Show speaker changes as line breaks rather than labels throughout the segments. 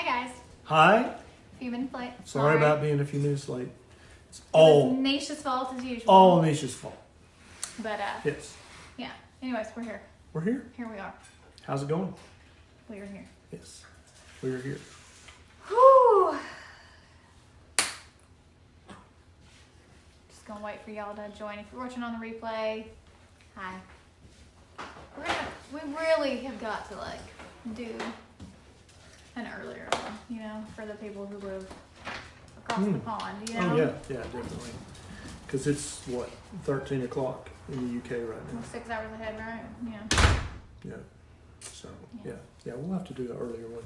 guys.
Hi.
A few minutes late.
Sorry about being a few minutes late. It's
It
all
was Nisha's fault as usual.
all Nisha's fault.
But
Yes.
yeah. Anyways, we're here.
We're here.
Here we are.
How's it going?
We are here.
Yes. We're here.
Whew. Just gonna wait for y'all to join. If you're watching on the replay, hi. We really have got to like do an earlier one, you know, for the people who live across the pond, you know?
Oh yeah, definitely. Because it's what 13 o'clock in the UK right now.
We're 6 hours ahead, right? Yeah.
Yeah. So yeah, we'll have to do an earlier one.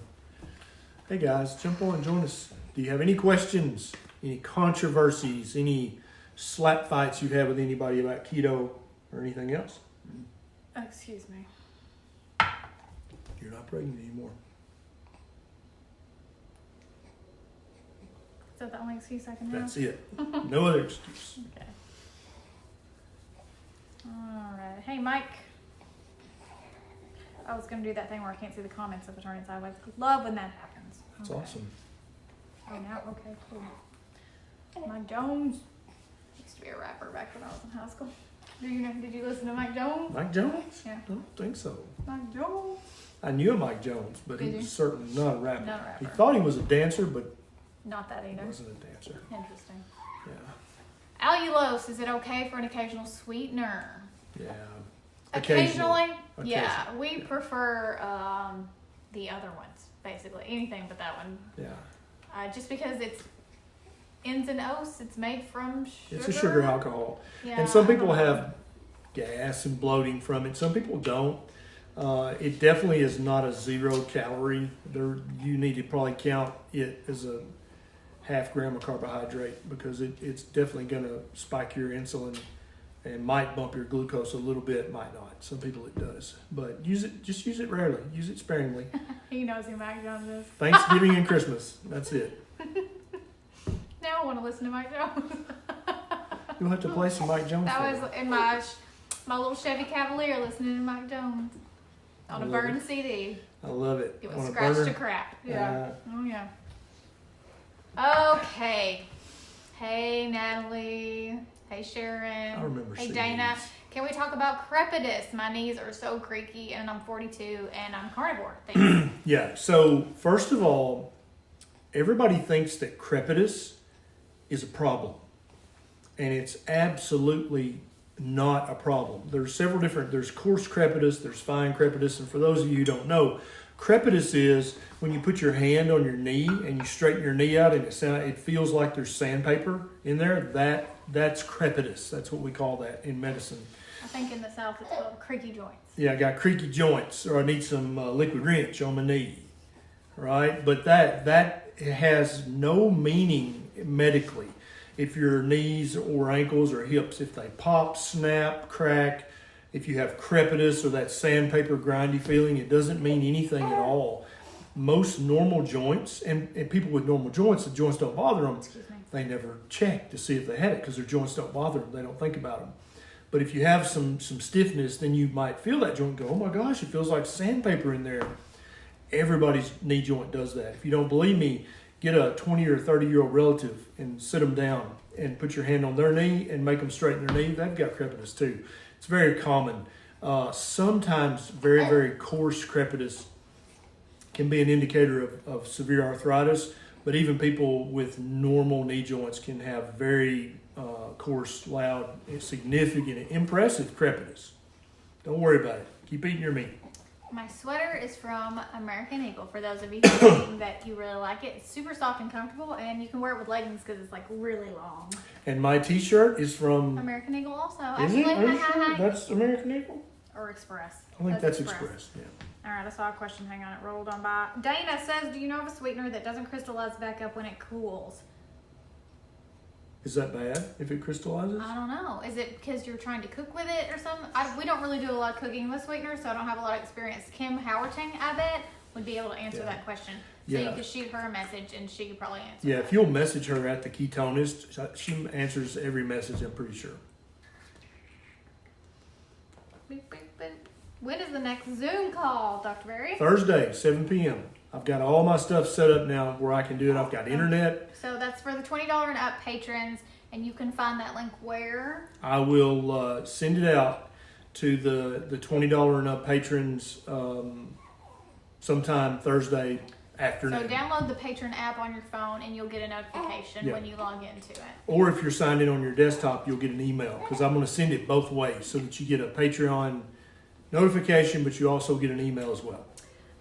Hey guys, jump on and join us. Do you have any questions, any controversies, any slap fights you've had with anybody about keto or anything else?
Excuse me.
You're not pregnant anymore.
Is that the only excuse I can have?
That's it. No other excuse.
Okay. Alright. Hey, Mike. I was going to do that thing where I can't see the comments if I turn it sideways. Love when that happens.
That's
Okay.
awesome.
Oh, now? Okay, cool. Mike Jones. Used to be a rapper back when I was in high school. Did you listen to Mike Jones?
Mike Jones?
Yeah.
I don't think so.
Mike Jones?
I knew a Mike Jones, but he
Did
was
you?
certainly not a rapper.
Not a rapper.
He thought he was a dancer, but
Not that
he
either.
wasn't a dancer.
Interesting.
Yeah.
Allulose, is it okay for an occasional sweetener?
Yeah.
Occasionally?
Occasionally.
Yeah, we prefer the other ones, basically. Anything but that one.
Yeah.
Just because it's ins and O's, it's made from sugar.
It's a sugar alcohol.
Yeah,
And some
I don't
people
know.
have gas and bloating from it. Some people don't. It definitely is not a 0 calorie. You need to probably count it as a half gram of carbohydrate because it's definitely going to spike your insulin and might bump your glucose a little bit, might not. Some people it does. But just use it rarely. Use it sparingly.
He knows who Mike Jones is.
Thanksgiving and Christmas. That's it.
Now I want to listen to Mike Jones.
You'll have to play some Mike Jones.
That
for
was
me.
in my little Chevy Cavalier listening to Mike Jones on
I
a
love
burned
it.
CD.
I love it.
It
On
was
a
scratched
burner.
to crap. Yeah.
Uh,
Oh yeah. Okay. Hey Natalie. Hey Sharon.
I remember
Hey
CDs.
Dana. Can we talk about crepitus? My knees are so creaky and I'm 42 and I'm carnivore. Thanks.
Yeah. So first of all, everybody thinks that crepitus is a problem, and it's absolutely not a problem. There's several different. There's coarse crepitus. There's fine crepitus, and for those of you who don't know, crepitus is when you put your hand on your knee and you straighten your knee out, and it feels like there's sandpaper in there. That's crepitus. That's what we call that in medicine.
I think in the South it's called creaky joints.
Yeah, I got creaky joints, or I need some liquid wrench on my knee, right? But that has no meaning medically. If your knees or ankles or hips, if they pop, snap, crack, if you have crepitus or that sandpaper grindy feeling, it doesn't mean anything at all. Most normal joints, and people with normal joints, the joints don't bother them.
Excuse me.
They never check to see if they had it because their joints don't bother them. They don't think about them. But if you have some stiffness, then you might feel that joint and go, oh my gosh, it feels like sandpaper in there. Everybody's knee joint does that. If you don't believe me, get a 20 or 30-year-old relative and sit them down and put your hand on their knee and make them straighten their knee. They've got crepitus too. It's very common. Sometimes very, very coarse crepitus can be an indicator of severe arthritis, but even people with normal knee joints can have very coarse, loud, significant, impressive crepitus. Don't worry about it. Keep eating your meat.
My sweater is from American Eagle. For those of you thinking that you really like it, it's super soft and comfortable, and you can wear it with leggings because it's like really long.
And my T-shirt is from.
American Eagle also.
Is it?
Actually,
Are you
hi.
sure? That's American Eagle?
Or Express.
I think that's Express. Yeah.
All right, I saw a question. Hang on, it rolled on by. Dana says, do you know of a sweetener that doesn't crystallize back up when it cools?
Is that bad if it crystallizes?
I don't know. Is it because you're trying to cook with it or something? We don't really do a lot of cooking with sweeteners, so I don't have a lot of experience. Kim Howerton, I bet, would be able to answer that question. So you could shoot her a message and she could probably answer.
Yeah, if you'll message her at the Ketonist, she answers every message, I'm pretty sure.
Beep, beep, beep. When is the next Zoom call, Dr. Berry?
Thursday, 7 p.m. I've got all my stuff set up now where I can do it. I've got internet.
So that's for the $20 and up patrons, and you can find that link where?
I will send it out to the $20 and up patrons sometime Thursday afternoon.
So download the Patron app on your phone, and you'll get a notification when you log into it.
Or if you're signed in on your desktop, you'll get an email, because I'm going to send it both ways so that you get a Patreon notification, but you also get an email as well.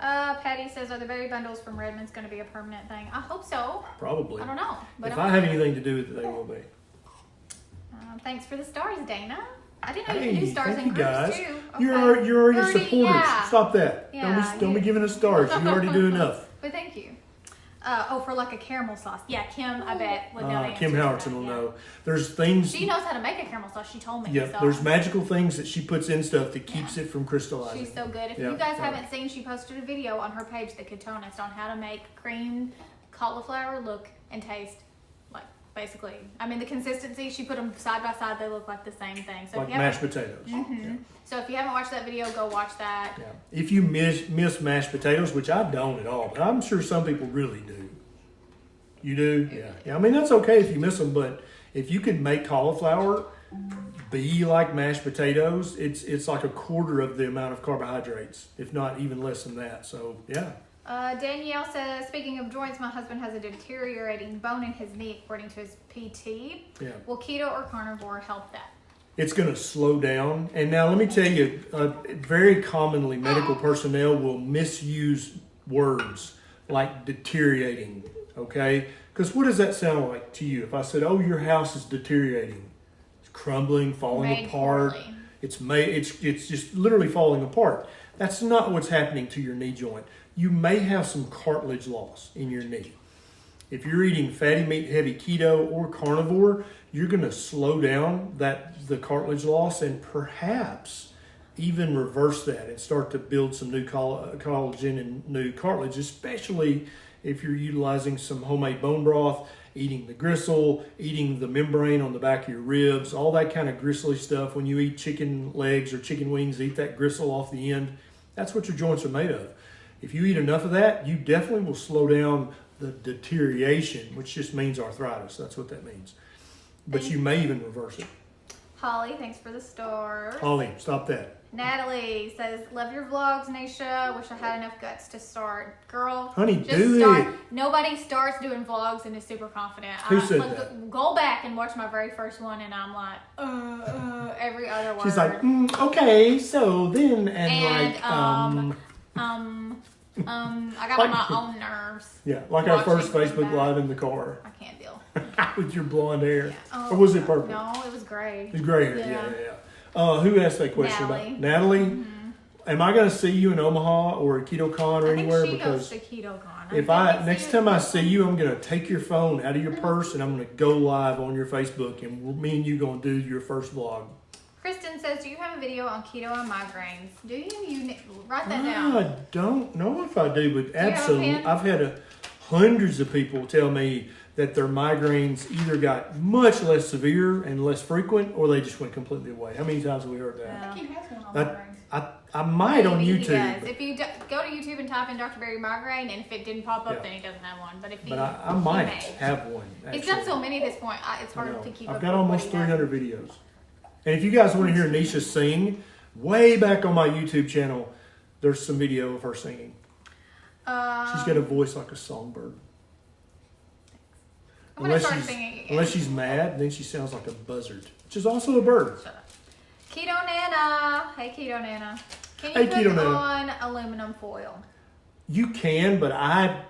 Patty says, are the berry bundles from Redmond's going to be a permanent thing? I hope so.
Probably.
I don't know. But
if I have anything to do with it, they will be.
Thanks for the stars, Dana. I didn't know you could do stars in groups
guys.
too. Okay.
You're already supporters.
Yeah.
Stop that.
Yeah,
don't be giving us stars. You already do enough.
But thank you. For like a caramel sauce. Yeah, Kim, I bet, would know the
Kim
answer to
Howardson will
that,
know. There's things.
She knows how to make a caramel sauce. She told me.
Yeah,
so.
there's magical things that she puts in stuff that keeps it from crystallizing.
She's so good. If you guys haven't seen, she posted a video on her page, The Ketonist, on how to make creamed cauliflower look and taste like, basically, I mean, the consistency, she put them side by side, they look like the same thing. So
like
if you
mashed potatoes.
Mm-hmm. Yeah. So if you haven't watched that video, go watch that.
Yeah. If you miss mashed potatoes, which I don't at all, but I'm sure some people really do. You do? Yeah. I mean, that's okay if you miss them, but if you can make cauliflower be like mashed potatoes, it's like a quarter of the amount of carbohydrates, if not even less than that. So, yeah.
Danielle says, speaking of joints, my husband has a deteriorating bone in his knee according to his PT.
Yeah.
Will keto or carnivore help that?
It's going to slow down. And now let me tell you, very commonly medical personnel will misuse words like deteriorating, okay? Because what does that sound like to you? If I said, oh, your house is deteriorating, it's crumbling, falling apart.
Poorly.
It's just literally falling apart. That's not what's happening to your knee joint. You may have some cartilage loss in your knee. If you're eating fatty meat, heavy keto or carnivore, you're going to slow down the cartilage loss and perhaps even reverse that and start to build some new collagen and new cartilage, especially if you're utilizing some homemade bone broth, eating the gristle, eating the membrane on the back of your ribs, all that kind of gristly stuff. When you eat chicken legs or chicken wings, eat that gristle off the end. That's what your joints are made of. If you eat enough of that, you definitely will slow down the deterioration, which just means arthritis. That's what that means. But you may even reverse it.
Holly, thanks for the stars.
Holly, stop that.
Natalie says, love your vlogs, Nisha. Wish I had enough guts to start. Girl,
honey,
just
do
start.
it.
Nobody starts doing vlogs and is super confident.
Who said that?
Go back and watch my very first one, and I'm like, every other word.
She's like, okay, so then,
I got
like,
on my own nerves.
Yeah, like our first Facebook Live in the car.
I can't deal.
With your blonde hair.
Yeah. Oh,
or was it purple?
No, it was gray.
It was gray hair, yeah. Who asked that question?
Natalie.
Natalie?
Mm-hmm.
Am I going to see you in Omaha or at KetoCon or anywhere?
She
because
goes to KetoCon.
if next time I see you, I'm going to take your phone out of your purse and I'm going to go live on your Facebook, and me and you going to do your first vlog.
Kristen says, do you have a video on keto and migraines? Do you write that down?
I don't know if I do, but absolutely. I've had hundreds of people tell me that their migraines either got much less severe and less frequent, or they just went completely away. How many times have we heard that?
I think he has one on migraines.
I might on YouTube.
He does. If you go to YouTube and type in Dr. Berry migraine, and if it didn't pop up, then he doesn't have one. But if
I might have one. Actually.
He's done so many at this point. It's hard to keep up.
I've got almost 300 videos. And if you guys want to hear Nisha sing, way back on my YouTube channel, there's some video of her singing. She's got a voice like a songbird.
I'm going to start singing again.
Unless she's mad, then she sounds like a buzzard, which is also a bird.
Shut up. Keto Nana. Hey, Keto Nana. Can you put on aluminum foil?
You can, but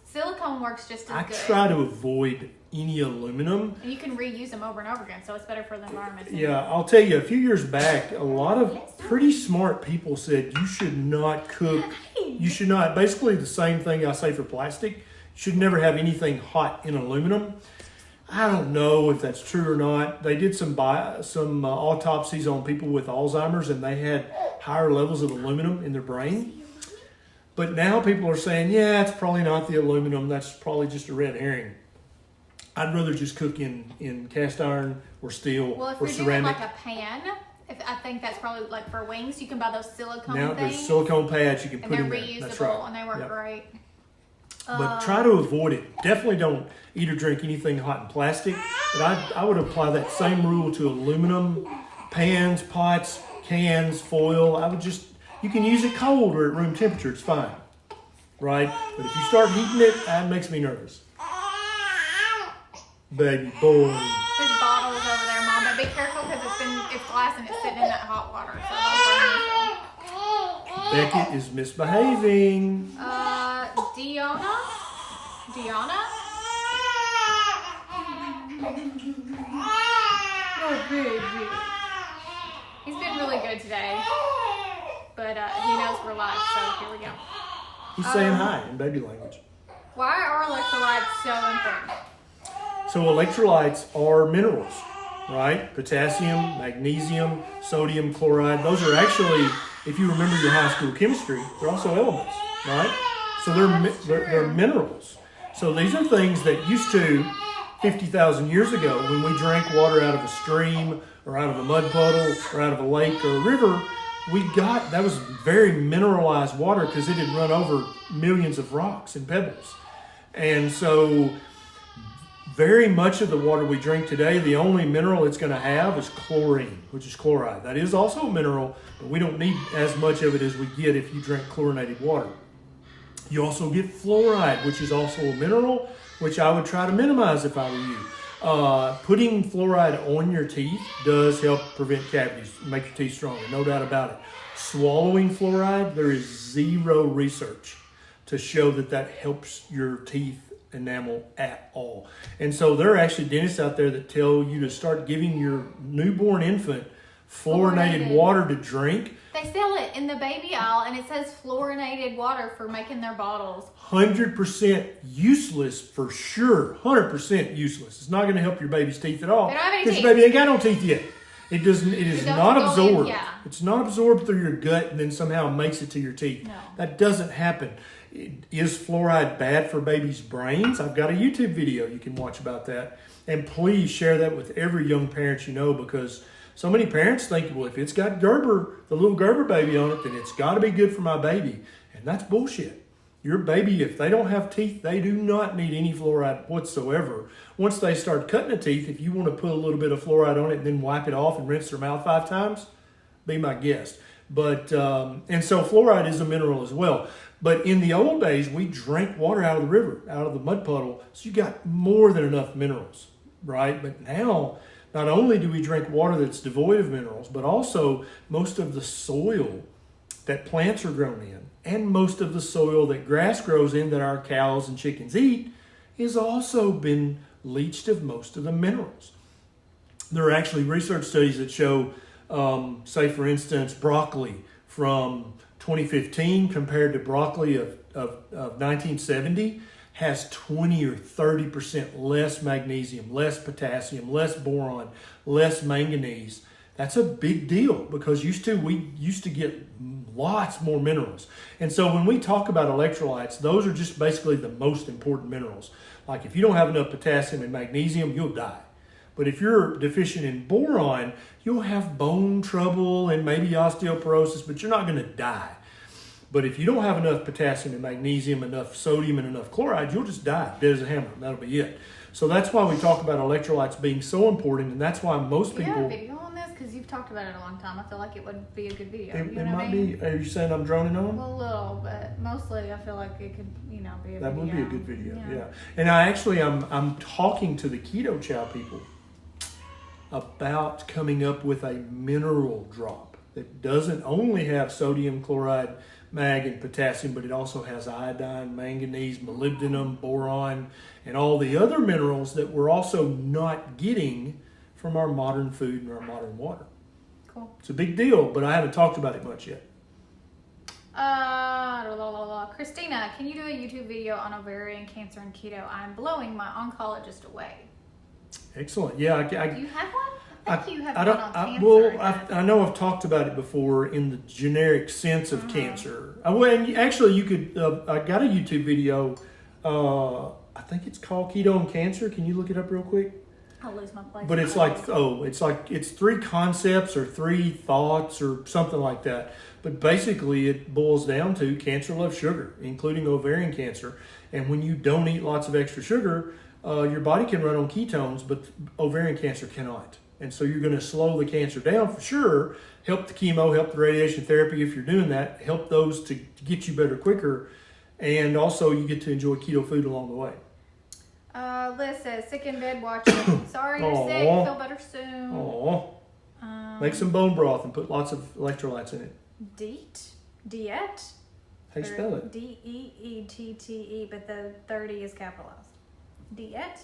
silicone works just as good.
I try to avoid any aluminum.
And you can reuse them over and over again, so it's better for the environment.
Yeah, I'll tell you, a few years back, a lot of pretty smart people said you should not cook. You should not, basically the same thing I say for plastic, you should never have anything hot in aluminum. I don't know if that's true or not. They did some autopsies on people with Alzheimer's, and they had higher levels of aluminum in their brain. But now people are saying, yeah, it's probably not the aluminum. That's probably just a red herring. I'd rather just cook in cast iron or steel or ceramic.
Well, if you're doing like a pan, I think that's probably like for wings, you can buy those silicone things.
Now there's silicone pads you can put in there.
And they're reusable and they work great.
But try to avoid it. Definitely don't eat or drink anything hot in plastic. But I would apply that same rule to aluminum pans, pots, cans, foil. You can use it cold or at room temperature. It's fine, right? But if you start heating it, that makes me nervous. Baby boy.
There's bottles over there, Mom, but be careful because it's glass and it's sitting in that hot water. So don't burn yourself.
Beckett is misbehaving.
Deanna? Oh, baby. He's been really good today, but he knows we're live, so here we go.
He's saying hi in baby language.
Why are electrolytes so important?
So electrolytes are minerals, right? Potassium, magnesium, sodium, chloride. Those are actually, if you remember your high school chemistry, they're also elements, right? So they're minerals. So these are things that used to, 50,000 years ago, when we drank water out of a stream or out of a mud puddle or out of a lake or a river, that was very mineralized water because it had run over millions of rocks and pebbles. And so very much of the water we drink today, the only mineral it's going to have is chlorine, which is chloride. That is also a mineral, but we don't need as much of it as we get if you drink chlorinated water. You also get fluoride, which is also a mineral, which I would try to minimize if I were you. Putting fluoride on your teeth does help prevent cavities, make your teeth stronger, no doubt about it. Swallowing fluoride, there is zero research to show that helps your teeth enamel at all. And so there are actually dentists out there that tell you to start giving your newborn infant fluorinated water to drink.
They sell it in the baby aisle and it says fluorinated water for making their bottles.
100% useless for sure. 100% useless. It's not going to help your baby's teeth at all.
They don't have any
because
teeth.
your baby ain't got no teeth yet. It is not absorbed.
Yeah.
It's not absorbed through your gut and then somehow makes it to your teeth.
No.
That doesn't happen. Is fluoride bad for babies' brains? I've got a YouTube video you can watch about that. And please share that with every young parent you know, because so many parents think, well, if it's got Gerber, the little Gerber baby on it, then it's got to be good for my baby. And that's bullshit. Your baby, if they don't have teeth, they do not need any fluoride whatsoever. Once they start cutting the teeth, if you want to put a little bit of fluoride on it and then wipe it off and rinse their mouth 5 times, be my guest. But and so fluoride is a mineral as well. But in the old days, we drank water out of the river, out of the mud puddle, so you got more than enough minerals, right? But now, not only do we drink water that's devoid of minerals, but also most of the soil that plants are grown in and most of the soil that grass grows in that our cows and chickens eat has also been leached of most of the minerals. There are actually research studies that show, say for instance, broccoli from 2015 compared to broccoli of 1970 has 20 or 30% less magnesium, less potassium, less boron, less manganese. That's a big deal because we used to get lots more minerals. And so when we talk about electrolytes, those are just basically the most important minerals. Like if you don't have enough potassium and magnesium, you'll die. But if you're deficient in boron, you'll have bone trouble and maybe osteoporosis, but you're not going to die. But if you don't have enough potassium and magnesium, enough sodium and enough chloride, you'll just die, dead as a hammer. That'll be it. So that's why we talk about electrolytes being so important, and that's why most people...
You have a video on this? Because you've talked about it a long time. I feel like it would be a good video.
It might be... Are you saying I'm droning on?
Well, a little, but mostly I feel like it could, be a video.
That would be a good video, yeah. And I'm talking to the Keto Chow people about coming up with a mineral drop that doesn't only have sodium, chloride, mag, and potassium, but it also has iodine, manganese, molybdenum, boron, and all the other minerals that we're also not getting from our modern food and our modern water.
Cool.
It's a big deal, but I haven't talked about it much yet.
Christina, can you do a YouTube video on ovarian cancer and keto? I'm blowing my oncologist away.
Excellent. Yeah.
Do you have one? I think you have one on cancer.
I know I've talked about it before in the generic sense of cancer. Actually, you could. I got a YouTube video. I think it's called Keto and Cancer. Can you look it up real quick?
I'll lose my place.
But it's like it's 3 concepts or 3 thoughts or something like that. But basically, it boils down to cancer loves sugar, including ovarian cancer. And when you don't eat lots of extra sugar, your body can run on ketones, but ovarian cancer cannot. And so you're going to slow the cancer down for sure. Help the chemo, help the radiation therapy if you're doing that. Help those to get you better quicker. And also, you get to enjoy keto food along the way.
Liz says, sick in bed watching. Sorry you're sick. Feel better soon.
Make some bone broth and put lots of electrolytes in it.
Diet?
How you spell it?
Deette, but the 30 is capitalized. Diet?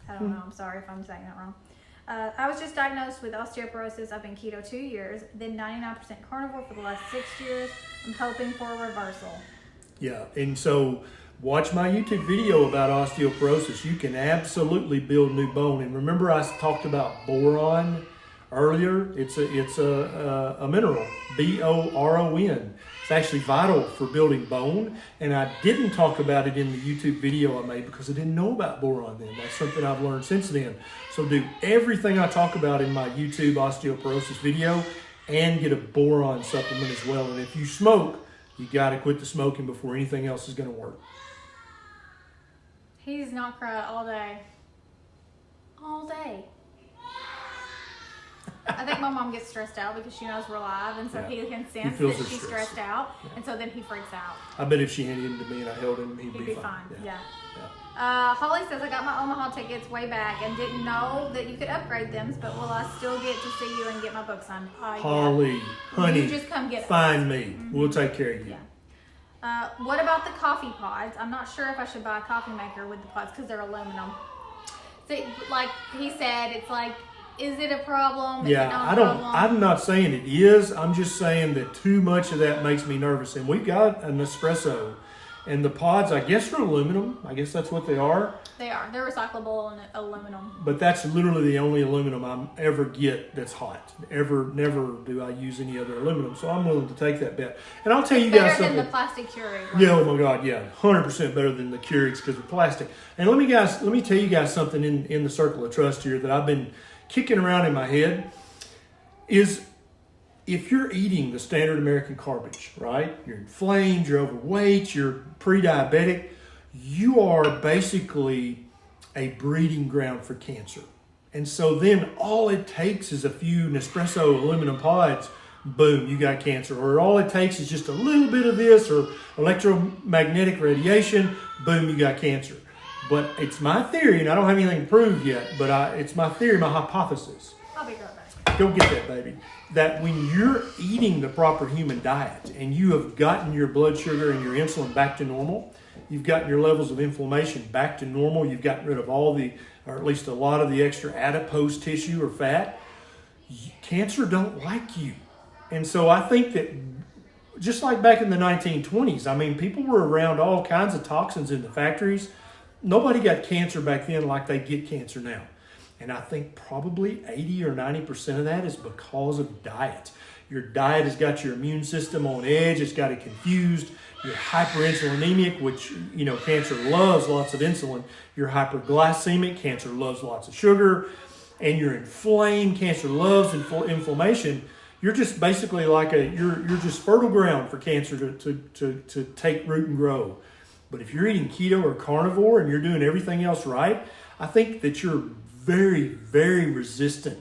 I don't know. I'm sorry if I'm saying that wrong. I was just diagnosed with osteoporosis. I've been keto 2 years, then 99% carnivore for the last 6 years. I'm hoping for a reversal. Yeah,
and so watch my YouTube video about osteoporosis. You can absolutely build new bone. And remember, I talked about boron earlier. It's a mineral, B-O-R-O-N. It's actually vital for building bone. And I didn't talk about it in the YouTube video I made because I didn't know about boron then. That's something I've learned since then. So do everything I talk about in my YouTube osteoporosis video and get a boron supplement as well. And if you smoke, you got to quit the smoking before anything else is going to work.
He's not cried all day. All day. I think my mom gets stressed out because she knows we're live, and so he can sense that she's stressed out, and so then he freaks out.
I bet if she handed him to me and I held him, he'd be fine.
Yeah. Holly says, I got my Omaha tickets way back and didn't know that you could upgrade them, but will I still get to see you and get my book signed?
Holly, honey,
you just come get us.
Find me. We'll take care of you.
Yeah. What about the coffee pods? I'm not sure if I should buy a coffee maker with the pods because they're aluminum. So, like he said, it's like, is it a problem?
I'm not saying it is. I'm just saying that too much of that makes me nervous. And we've got an espresso, and the pods, I guess, are aluminum. I guess that's what they are.
They are. They're recyclable and aluminum.
But that's literally the only aluminum I ever get that's hot. Never do I use any other aluminum. So I'm willing to take that bet. And I'll tell you guys something.
Better than the plastic Keurig. Right?
Yeah, oh my God, yeah. 100% better than the Keurigs because they're plastic. And let me tell you guys something in the circle of trust here that I've been kicking around in my head is if you're eating the standard American garbage, right? You're inflamed, you're overweight, you're pre-diabetic, you are basically a breeding ground for cancer. And so then all it takes is a few Nespresso aluminum pods, boom, you got cancer. Or all it takes is just a little bit of this or electromagnetic radiation, boom, you got cancer. But it's my theory, and I don't have anything to prove yet, but it's my theory, my hypothesis.
I'll be right back.
Go get that, baby. That when you're eating the proper human diet and you have gotten your blood sugar and your insulin back to normal, you've gotten your levels of inflammation back to normal, you've gotten rid of all the, or at least a lot of the extra adipose tissue or fat, cancer don't like you. And so I think that just like back in the 1920s, I mean, people were around all kinds of toxins in the factories. Nobody got cancer back then like they get cancer now. And I think probably 80 or 90% of that is because of diet. Your diet has got your immune system on edge. It's got it confused. You're hyperinsulinemic, which, cancer loves lots of insulin. You're hyperglycemic. Cancer loves lots of sugar. And you're inflamed. Cancer loves inflammation. You're just basically like you're just fertile ground for cancer to take root and grow. But if you're eating keto or carnivore and you're doing everything else right, I think that you're very, very resistant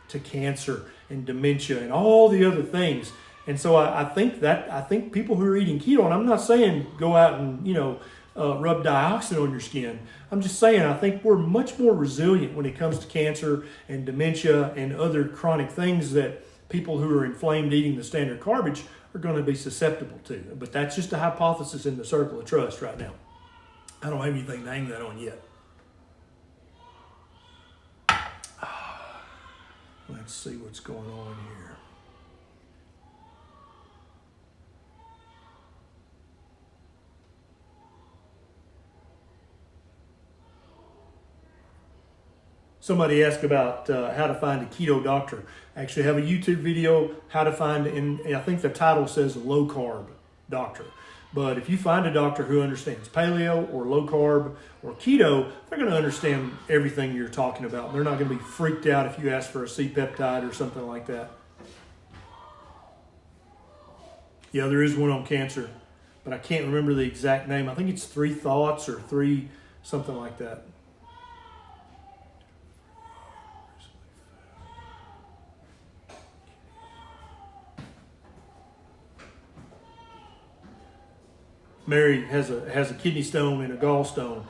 to cancer and dementia and all the other things. And so I think people who are eating keto, and I'm not saying go out and, rub dioxin on your skin. I'm just saying I think we're much more resilient when it comes to cancer and dementia and other chronic things that people who are inflamed eating the standard garbage are going to be susceptible to. But that's just a hypothesis in the circle of trust right now. I don't have anything to hang that on yet. Let's see what's going on here. Somebody asked about how to find a keto doctor. I actually have a YouTube video, how to find, and I think the title says low carb doctor. But if you find a doctor who understands paleo or low carb or keto, they're going to understand everything you're talking about. They're not going to be freaked out if you ask for a C-peptide or something like that. Yeah, there is one on cancer, but I can't remember the exact name. I think it's 3 Thoughts or 3 something like that. Mary has a kidney stone and a gallstone.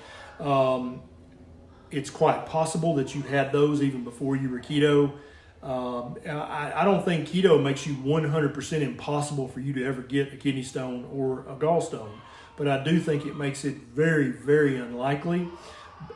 It's quite possible that you had those even before you were keto. I don't think keto makes you 100% impossible for you to ever get a kidney stone or a gallstone, but I do think it makes it very, very unlikely.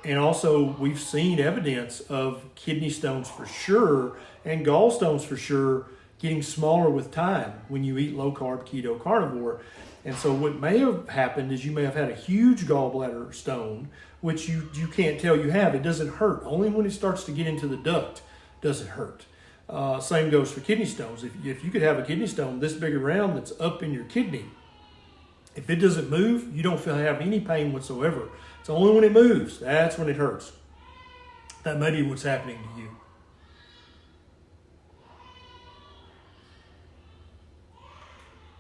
And also, we've seen evidence of kidney stones for sure and gallstones for sure getting smaller with time when you eat low carb, keto, carnivore. And so what may have happened is you may have had a huge gallbladder stone, which you can't tell you have. It doesn't hurt. Only when it starts to get into the duct does it hurt. Same goes for kidney stones. If you could have a kidney stone this big around that's up in your kidney, if it doesn't move, you don't have any pain whatsoever. It's only when it moves, that's when it hurts. That may be what's happening to you.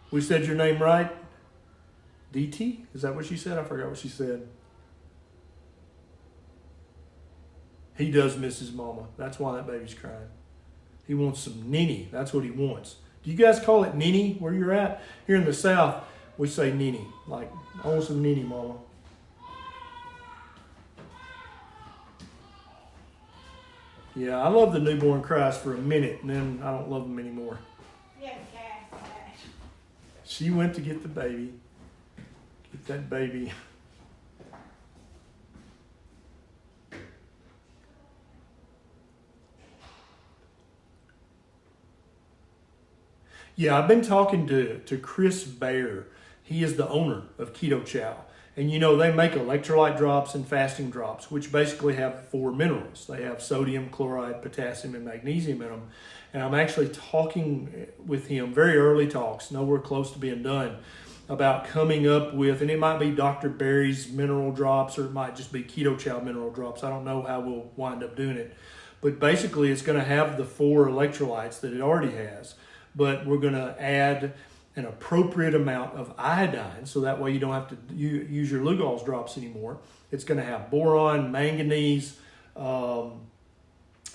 We said your name right? DT? Is that what she said? I forgot what she said. He does miss his mama. That's why that baby's crying. He wants some nini. That's what he wants. Do you guys call it nini where you're at? Here in the South, we say nini. Like, I want some nini, mama. Yeah, I love the newborn cries for a minute, and then I don't love them anymore. She went to get the baby. Get that baby. Yeah, I've been talking to Chris Baer. He is the owner of Keto Chow. And you know, they make electrolyte drops and fasting drops, which basically have 4 minerals. They have sodium, chloride, potassium, and magnesium in them. And I'm actually talking with him, very early talks, nowhere close to being done, about coming up with, and it might be Dr. Barry's mineral drops, or it might just be Keto Chow mineral drops. I don't know how we'll wind up doing it. But basically, it's going to have the 4 electrolytes that it already has. But we're going to add an appropriate amount of iodine, so that way you don't have to use your Lugol's drops anymore. It's going to have boron, manganese,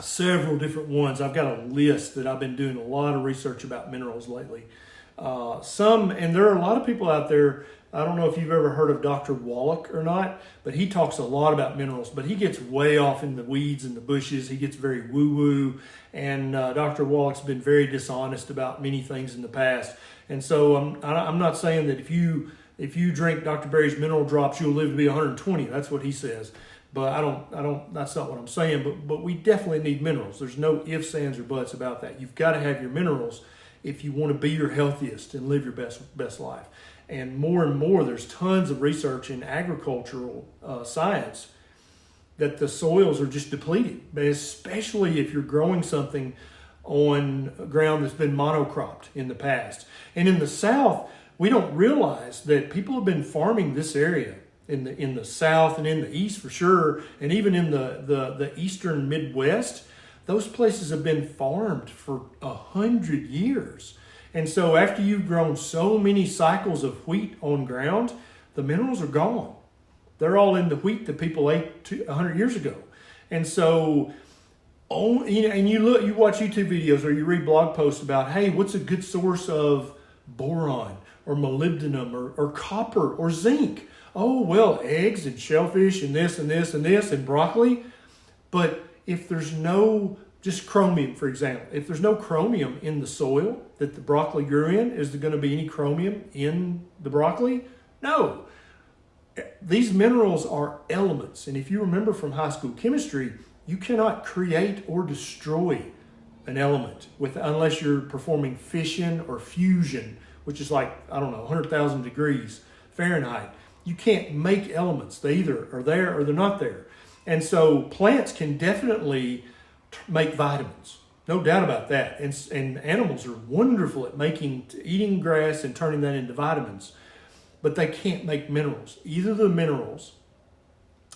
several different ones. I've got a list that I've been doing a lot of research about minerals lately. And there are a lot of people out there. I don't know if you've ever heard of Dr. Wallach or not, but he talks a lot about minerals, but he gets way off in the weeds and the bushes. He gets very woo-woo, and Dr. Wallach's been very dishonest about many things in the past. And so I'm not saying that if you drink Dr. Barry's mineral drops, you'll live to be 120. That's what he says. But I don't. That's not what I'm saying. But we definitely need minerals. There's no ifs, ands, or buts about that. You've got to have your minerals if you want to be your healthiest and live your best life. And more, there's tons of research in agricultural science that the soils are just depleted, but especially if you're growing something on ground that's been monocropped in the past. And in the South, we don't realize that people have been farming this area in the South and in the East for sure, and even in the Eastern Midwest. Those places have been farmed for 100 years. And so after you've grown so many cycles of wheat on ground, the minerals are gone. They're all in the wheat that people ate 100 years ago. And so, you watch YouTube videos or you read blog posts about, hey, what's a good source of boron or molybdenum or copper or zinc? Oh, well, eggs and shellfish and this and this and this and broccoli. But if there's no, just chromium, for example, if there's no chromium in the soil that the broccoli grew in, is there going to be any chromium in the broccoli? No. These minerals are elements. And if you remember from high school chemistry, you cannot create or destroy an element unless you're performing fission or fusion, which is like, 100,000 degrees Fahrenheit. You can't make elements. They either are there or they're not there. And so plants can definitely make vitamins. No doubt about that. And animals are wonderful at eating grass and turning that into vitamins. but they can't make minerals. Either the minerals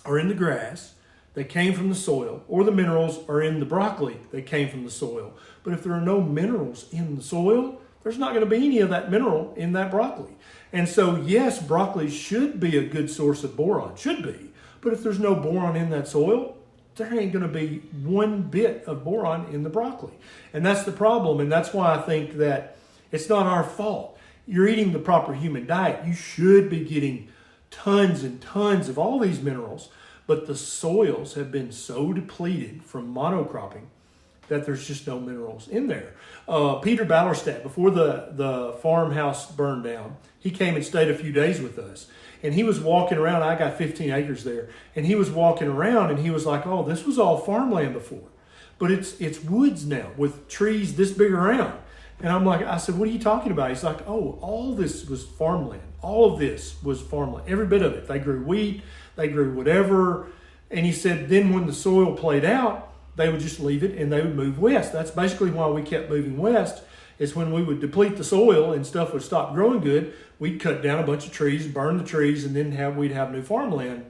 are in the grass, they came from the soil, or the minerals are in the broccoli, they came from the soil. But if there are no minerals in the soil, there's not going to be any of that mineral in that broccoli. And so, yes, broccoli should be a good source of boron, should be. But if there's no boron in that soil, there ain't going to be one bit of boron in the broccoli. And that's the problem. And that's why I think that it's not our fault. You're eating the proper human diet. You should be getting tons and tons of all these minerals. But the soils have been so depleted from monocropping that there's just no minerals in there. Peter Ballerstadt, before the farmhouse burned down, he came and stayed a few days with us. And he was walking around. I got 15 acres there. And he was walking around and he was like, oh, this was all farmland before. But it's woods now with trees this big around. And I said, what are you talking about? He's like, oh, all this was farmland. All of this was farmland. Every bit of it. They grew wheat. They grew whatever. And he said, then when the soil played out, they would just leave it and they would move west. That's basically why we kept moving west, is when we would deplete the soil and stuff would stop growing good, we'd cut down a bunch of trees, burn the trees, and then we'd have new farmland.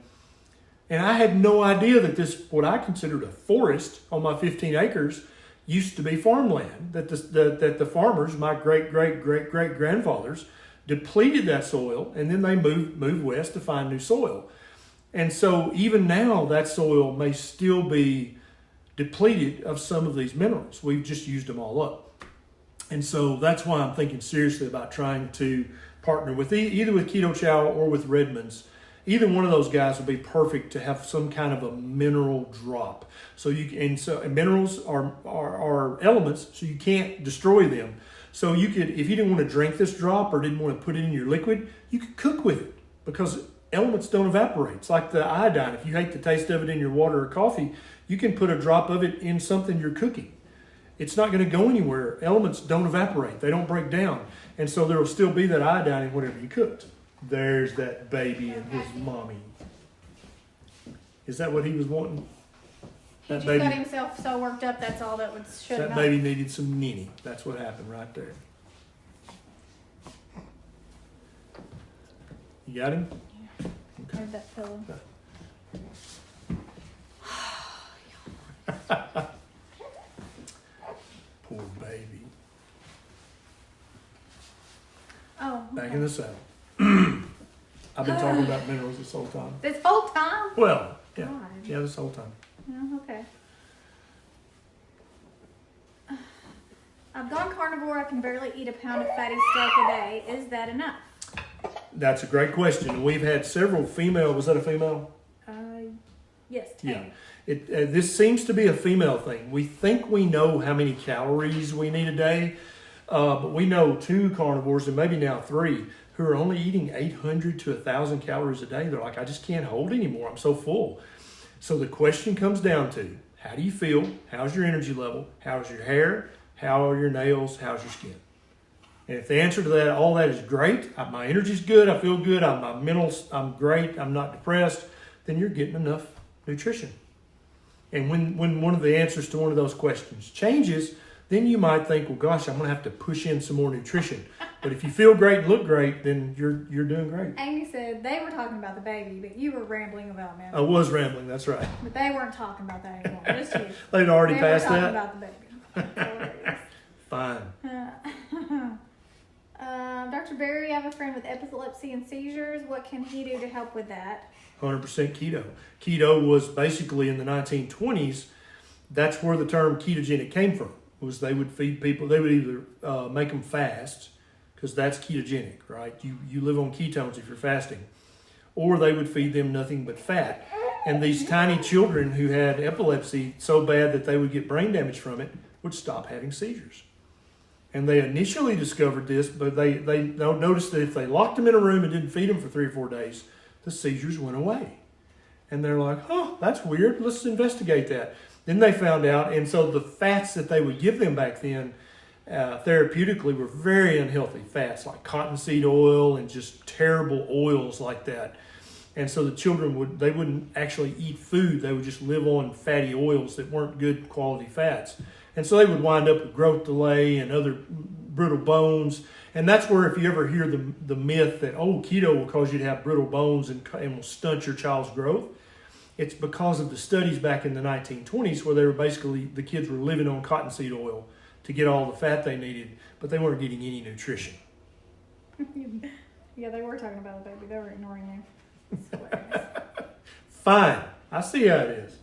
And I had no idea that this, what I considered a forest on my 15 acres, used to be farmland. That the farmers, my great-great-great-great-grandfathers, depleted that soil, and then they moved west to find new soil. And so even now, that soil may still be depleted of some of these minerals. We've just used them all up. And so that's why I'm thinking seriously about trying to partner with either with Keto Chow or with Redmond's. Either one of those guys would be perfect to have some kind of a mineral drop. And minerals are elements, so you can't destroy them. So you could, if you didn't want to drink this drop or didn't want to put it in your liquid, you could cook with it because elements don't evaporate. It's like the iodine. If you hate the taste of it in your water or coffee, you can put a drop of it in something you're cooking. It's not going to go anywhere. Elements don't evaporate. They don't break down. And so there will still be that iodine in whatever you cooked. There's that baby and his mommy. Is that what he was wanting?
He just got himself so worked up, that's all that would shut him
That
up.
baby needed some Nini. That's what happened right there. You got him?
Okay. Heard that pillow.
Poor baby.
Oh, okay.
Back in the saddle. I've been talking about minerals this whole time.
This whole time?
Well, yeah.
God.
Yeah, this whole time.
Oh, okay. I've gone carnivore. I can barely eat a pound of fatty steak a day. Is that enough?
That's a great question. We've had several female. Was that a female?
Yes.
Yeah. This seems to be a female thing. We think we know how many calories we need a day, but we know 2 carnivores and maybe now 3 who are only eating 800 to 1,000 calories a day. They're like, I just can't hold anymore. I'm so full. So the question comes down to, how do you feel? How's your energy level? How's your hair? How are your nails? How's your skin? And if the answer to that, all that is great, my energy's good, I feel good, I'm great, I'm not depressed, then you're getting enough nutrition. And when one of the answers to one of those questions changes, then you might think, well, gosh, I'm going to have to push in some more nutrition. But if you feel great and look great, then you're doing great.
Amy said they were talking about the baby, but you were rambling about me.
I was rambling, that's right.
But they weren't talking about that anymore. Just you.
They'd already passed
They were
that?
talking about the baby.
Fine.
Dr. Berry, I have a friend with epilepsy and seizures. What can he do to help with that?
100% keto. Keto was basically in the 1920s, that's where the term ketogenic came from. Was they would feed people, they would either make them fast, because that's ketogenic, right? You live on ketones if you're fasting. Or they would feed them nothing but fat. And these tiny children who had epilepsy so bad that they would get brain damage from it would stop having seizures. And they initially discovered this, but they noticed that if they locked them in a room and didn't feed them for 3 or 4 days, the seizures went away. And they're like, oh, that's weird. Let's investigate that. Then they found out, and so the fats that they would give them back then therapeutically were very unhealthy fats, like cottonseed oil and just terrible oils like that. And so the children wouldn't actually eat food. They would just live on fatty oils that weren't good quality fats. And so they would wind up with growth delay and other brittle bones. And that's where if you ever hear the myth that, oh, keto will cause you to have brittle bones and will stunt your child's growth, it's because of the studies back in the 1920s where they were basically, the kids were living on cottonseed oil to get all the fat they needed, but they weren't getting any nutrition.
Yeah, they were talking about it, baby. They were ignoring you. It's hilarious.
Fine. I see how it is.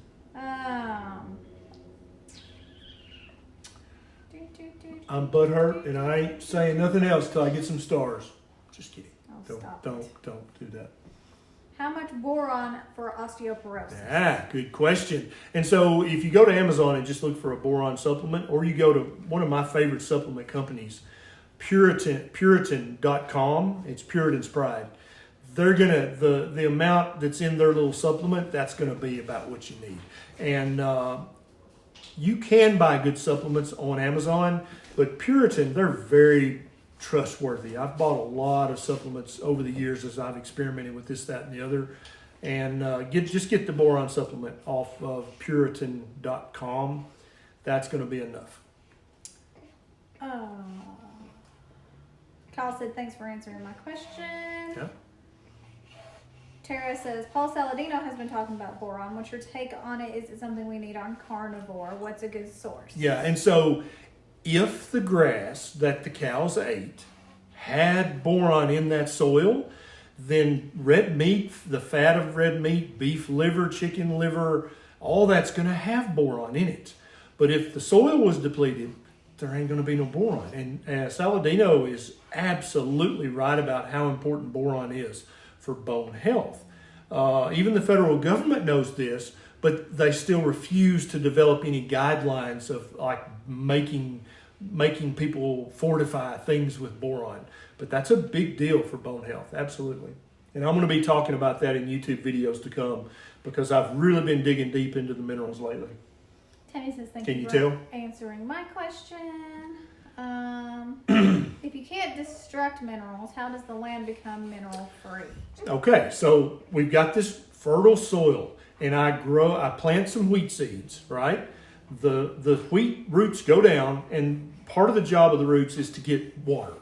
I'm butthurt, and I ain't saying nothing else till I get some stars. Just kidding. Don't do that.
How much boron for osteoporosis?
Ah, good question. And so if you go to Amazon and just look for a boron supplement, or you go to one of my favorite supplement companies, Puritan.com, it's Puritan's Pride. They're gonna the amount that's in their little supplement, that's gonna be about what you need. And you can buy good supplements on Amazon, but Puritan, they're very trustworthy. I've bought a lot of supplements over the years as I've experimented with this, that, and the other. And just get the boron supplement off of Puritan.com. That's going to be enough.
Kyle said, thanks for answering my question.
Yeah.
Tara says, Paul Saladino has been talking about boron. What's your take on it? Is it something we need on carnivore? What's a good source?
Yeah, and so if the grass that the cows ate had boron in that soil, then red meat, the fat of red meat, beef liver, chicken liver, all that's going to have boron in it. But if the soil was depleted, there ain't going to be no boron. And Saladino is absolutely right about how important boron is for bone health. Even the federal government knows this, but they still refuse to develop any guidelines of like making people fortify things with boron. But that's a big deal for bone health, absolutely. And I'm going to be talking about that in YouTube videos to come because I've really been digging deep into the minerals lately.
Tammy says, thank
Can
you
you
for
tell?
answering my question. If you can't destruct minerals, how does the land become mineral free?
Okay, so we've got this fertile soil, and I plant some wheat seeds, right? The wheat roots go down, and part of the job of the roots is to get water,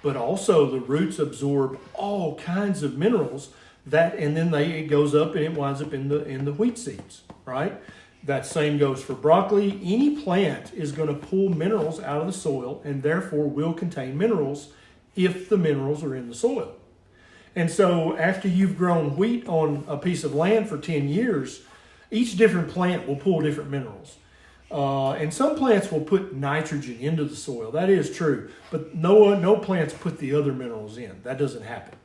but also the roots absorb all kinds of minerals and then it goes up and it winds up in the wheat seeds, right? That same goes for broccoli. Any plant is going to pull minerals out of the soil and therefore will contain minerals if the minerals are in the soil. And so after you've grown wheat on a piece of land for 10 years, each different plant will pull different minerals. And some plants will put nitrogen into the soil. That is true. But no plants put the other minerals in. That doesn't happen.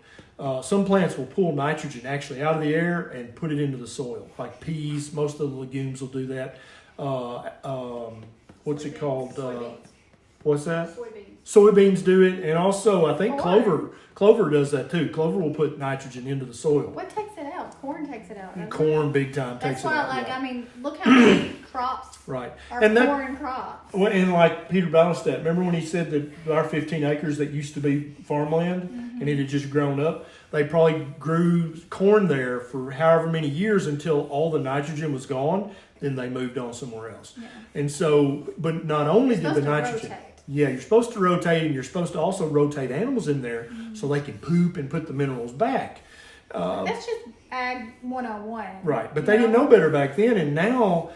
Some plants will pull nitrogen actually out of the air and put it into the soil, like peas. Most of the legumes will do that. What's it called? What's that?
Soybeans.
Soybeans do it, and also I think clover does that too. Clover will put nitrogen into the soil.
What takes it out? Corn takes it out.
Corn big time
That's
takes it out.
why, like, yeah. I mean, look how many crops
right.
are
and
corn crops.
And like Peter Ballestat, remember when he said that our 15 acres that used to be farmland and it had just grown up, they probably grew corn there for however many years until all the nitrogen was gone, then they moved on somewhere else. Yeah. And so, but not only did the nitrogen... Yeah, you're supposed to rotate, and you're supposed to also rotate animals in there so they can poop and put the minerals back.
That's just Ag 101.
Right, but they didn't know better back then, and now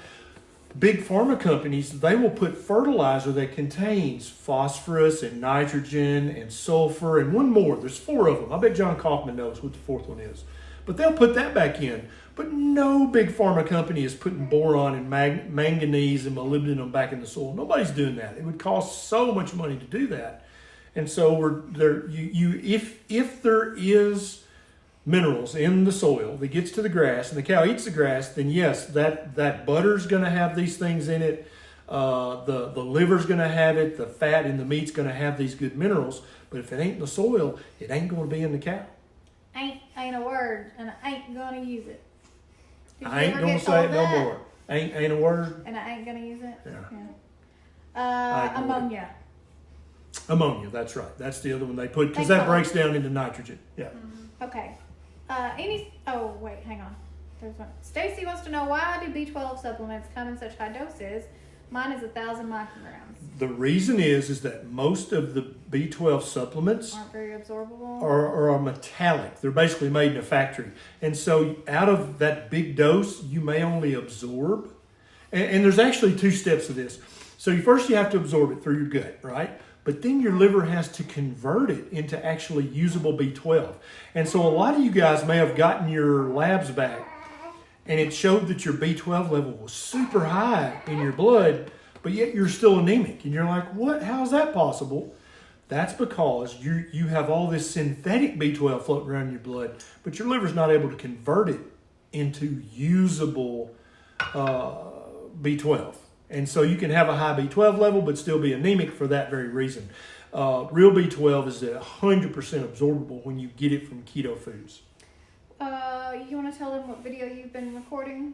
big pharma companies, they will put fertilizer that contains phosphorus and nitrogen and sulfur and one more. There's 4 of them. I bet John Kaufman knows what the 4th one is. But they'll put that back in. But no big pharma company is putting boron and manganese and molybdenum back in the soil. Nobody's doing that. It would cost so much money to do that. And so if there is minerals in the soil that gets to the grass and the cow eats the grass, then yes, that butter's going to have these things in it. The liver's going to have it. The fat in the meat's going to have these good minerals. But if it ain't in the soil, it ain't going to be in the cow.
Ain't a word, and I ain't going to use it.
I ain't gonna say it no more. Ain't a word.
And I ain't gonna use it.
Yeah.
Ammonia.
Ammonia. That's right. That's the other one they put because that breaks down into nitrogen. Yeah.
Okay. Oh wait, hang on. There's one. Stacy wants to know why do B12 supplements come in such high doses, Mine is 1,000 micrograms.
The reason is that most of the B12 supplements
Aren't very absorbable.
are metallic. They're basically made in a factory. And so out of that big dose, you may only absorb. And there's actually 2 steps to this. So first you have to absorb it through your gut, right? But then your liver has to convert it into actually usable B12. And so a lot of you guys may have gotten your labs back and it showed that your B12 level was super high in your blood, but yet you're still anemic. And you're like, what? How is that possible? That's because you have all this synthetic B12 floating around in your blood, but your liver's not able to convert it into usable B12. And so you can have a high B12 level, but still be anemic for that very reason. Real B12 is 100% absorbable when you get it from keto foods.
You want to tell them what video you've been recording?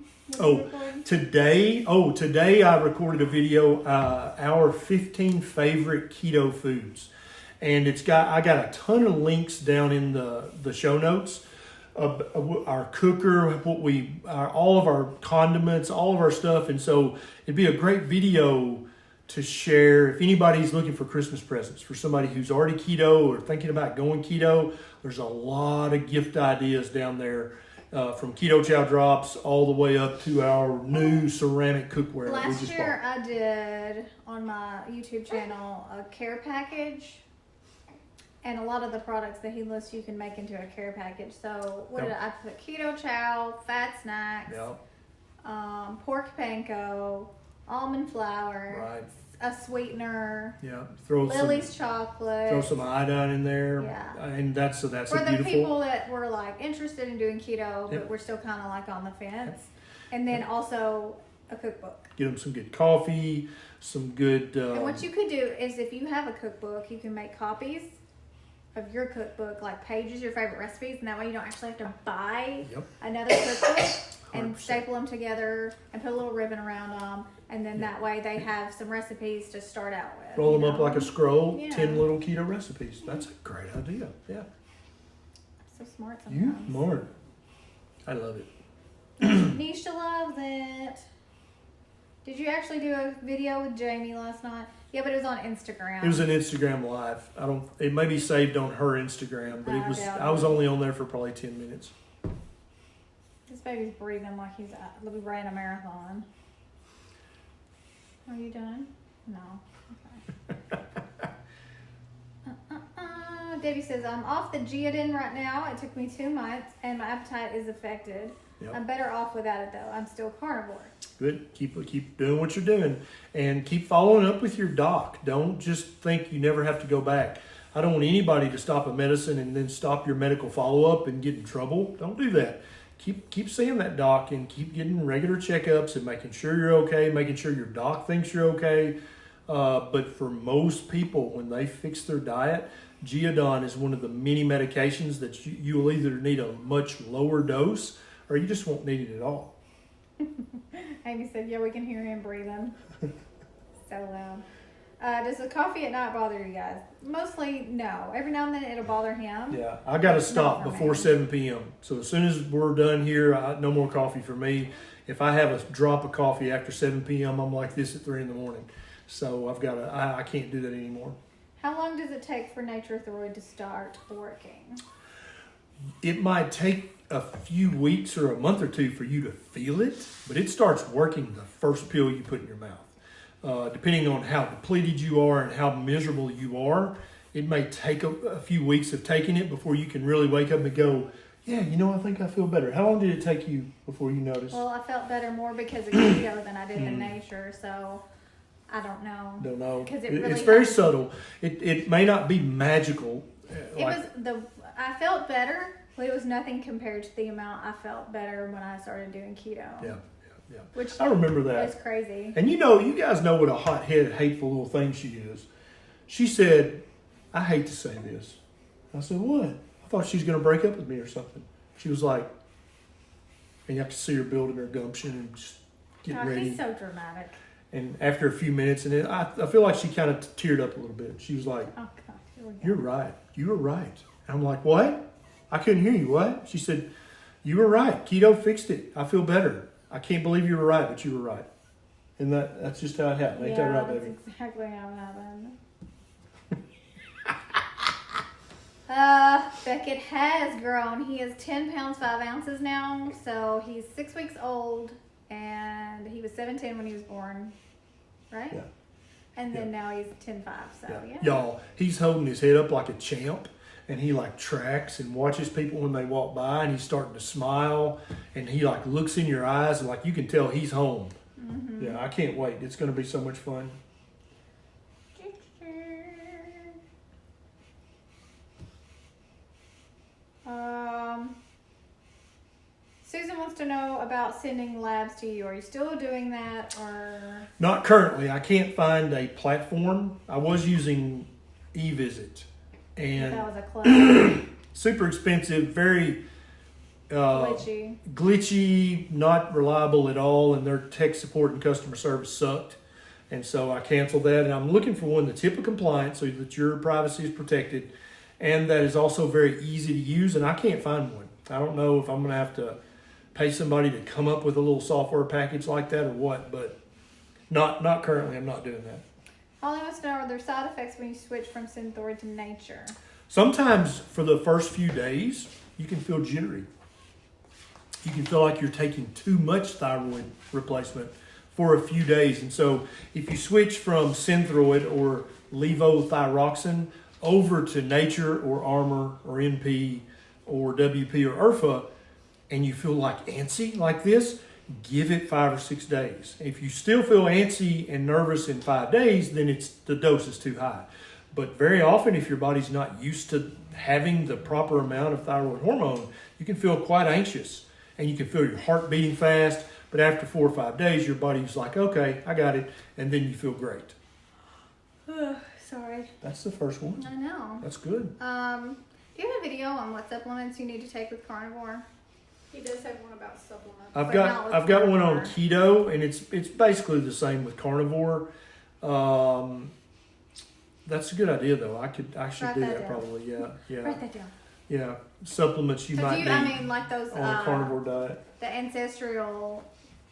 Today I recorded a video, our 15 favorite keto foods. And I got a ton of links down in the show notes. Our cooker, all of our condiments, all of our stuff. And so it'd be a great video to share if anybody's looking for Christmas presents for somebody who's already keto or thinking about going keto. There's a lot of gift ideas down there, from keto chow drops all the way up to our new ceramic cookware.
Last year I did on my YouTube channel a care package. And a lot of the products that he lists you can make into a care package. So did I put? Keto chow, fat snacks, pork panko, almond flour, a sweetener, Lily's chocolate.
Throw some iodine in there.
Yeah.
And that's
for the people that were like interested in doing keto, but we're still kind of like on the fence. And then also a cookbook.
Get them some good coffee, some good...
and what you could do is if you have a cookbook, you can make copies of your cookbook, like pages, your favorite recipes, and that way you don't actually have to buy another cookbook and 100%. Staple them together and put a little ribbon around them, and then that way they have some recipes to start out with.
Roll them up like a scroll, 10 little keto recipes. That's a great idea. Yeah.
So smart sometimes.
You smart. I love it.
Nisha loves it. Did you actually do a video with Jamie last night? Yeah, but it was on Instagram.
It was an Instagram live. It may be saved on her Instagram, but I was only on there for probably 10 minutes.
This baby's breathing like he ran a marathon. Are you done? No. Okay. Debbie says, I'm off the Geodin right now. It took me 2 months and my appetite is affected. Yep. I'm better off without it though. I'm still carnivore.
Good. Keep doing what you're doing and keep following up with your doc. Don't just think you never have to go back. I don't want anybody to stop a medicine and then stop your medical follow-up and get in trouble. Don't do that. Keep seeing that doc and keep getting regular checkups and making sure you're okay, making sure your doc thinks you're okay. But for most people, when they fix their diet, Geodon is one of the many medications that you will either need a much lower dose or you just won't need it at all.
Amy said, yeah, we can hear him breathing. So loud. Does the coffee at night bother you guys? Mostly, no. Every now and then it'll bother him.
Yeah, I got to stop before 7 p.m. So as soon as we're done here, no more coffee for me. If I have a drop of coffee after 7 p.m., I'm like this at 3 in the morning. So I can't do that anymore.
How long does it take for Nature-Throid to start working?
It might take a few weeks or a month or two for you to feel it, but it starts working the first pill you put in your mouth. Depending on how depleted you are and how miserable you are, it may take a few weeks of taking it before you can really wake up and go, yeah, I think I feel better. How long did it take you before you noticed?
Well, I felt better more because of keto than I did in nature, so I don't know.
Don't know.
It's
very subtle. It may not be magical.
I felt better, but it was nothing compared to the amount I felt better when I started doing keto.
Yeah.
Which
I remember that.
It's crazy.
And you guys know what a hot-headed, hateful little thing she is. She said, I hate to say this. I said, what? I thought she was going to break up with me or something. She was like, and you have to see her building her gumption and just getting ready.
He's so dramatic.
And after a few minutes, and then I feel like she kind of teared up a little bit. She was like,
oh, God, here we go.
You're right. You were right. And I'm like, what? I couldn't hear you. What? She said, you were right. Keto fixed it. I feel better. I can't believe you were right, but you were right. And that's just how it happened. Ain't that right, baby?
That's exactly how it happened. Beckett has grown. He is 10 pounds 5 ounces now. So he's 6 weeks old, and he was 17 when he was born, right?
Yeah.
And then now he's 10.5. So yeah.
Y'all, he's holding his head up like a champ, and he like tracks and watches people when they walk by, and he's starting to smile, and he like looks in your eyes, and like you can tell he's home. Mm-hmm. Yeah, I can't wait. It's going to be so much fun.
Susan wants to know about sending labs to you. Are you still doing that, or?
Not currently. I can't find a platform. I was using eVisit, and
that was a club.
super expensive, very
glitchy,
not reliable at all, and their tech support and customer service sucked. And so I canceled that, and I'm looking for one that's HIPAA compliant so that your privacy is protected, and that is also very easy to use, and I can't find one. I don't know if I'm going to have to pay somebody to come up with a little software package like that or what, but not currently. I'm not doing that.
Holly wants to know, are there side effects when you switch from Synthroid to Nature?
Sometimes for the first few days, you can feel jittery. You can feel like you're taking too much thyroid replacement for a few days. And so if you switch from Synthroid or levothyroxine over to Nature or Armor or NP or WP or IRFA, and you feel like antsy like this, give it 5 or 6 days. If you still feel antsy and nervous in 5 days, then the dose is too high. But very often, if your body's not used to having the proper amount of thyroid hormone, you can feel quite anxious, and you can feel your heart beating fast. But after 4 or 5 days, your body's like, okay, I got it, and then you feel great.
Sorry.
That's the first one.
I know.
That's good.
Do you have a video on what supplements you need to take with carnivore? He does have one about supplements.
I've got one on keto, and it's basically the same with carnivore. That's a good idea, though. I should do that probably. Yeah.
Write that down.
Yeah, supplements you might need.
I mean, like those
on a carnivore diet.
The ancestral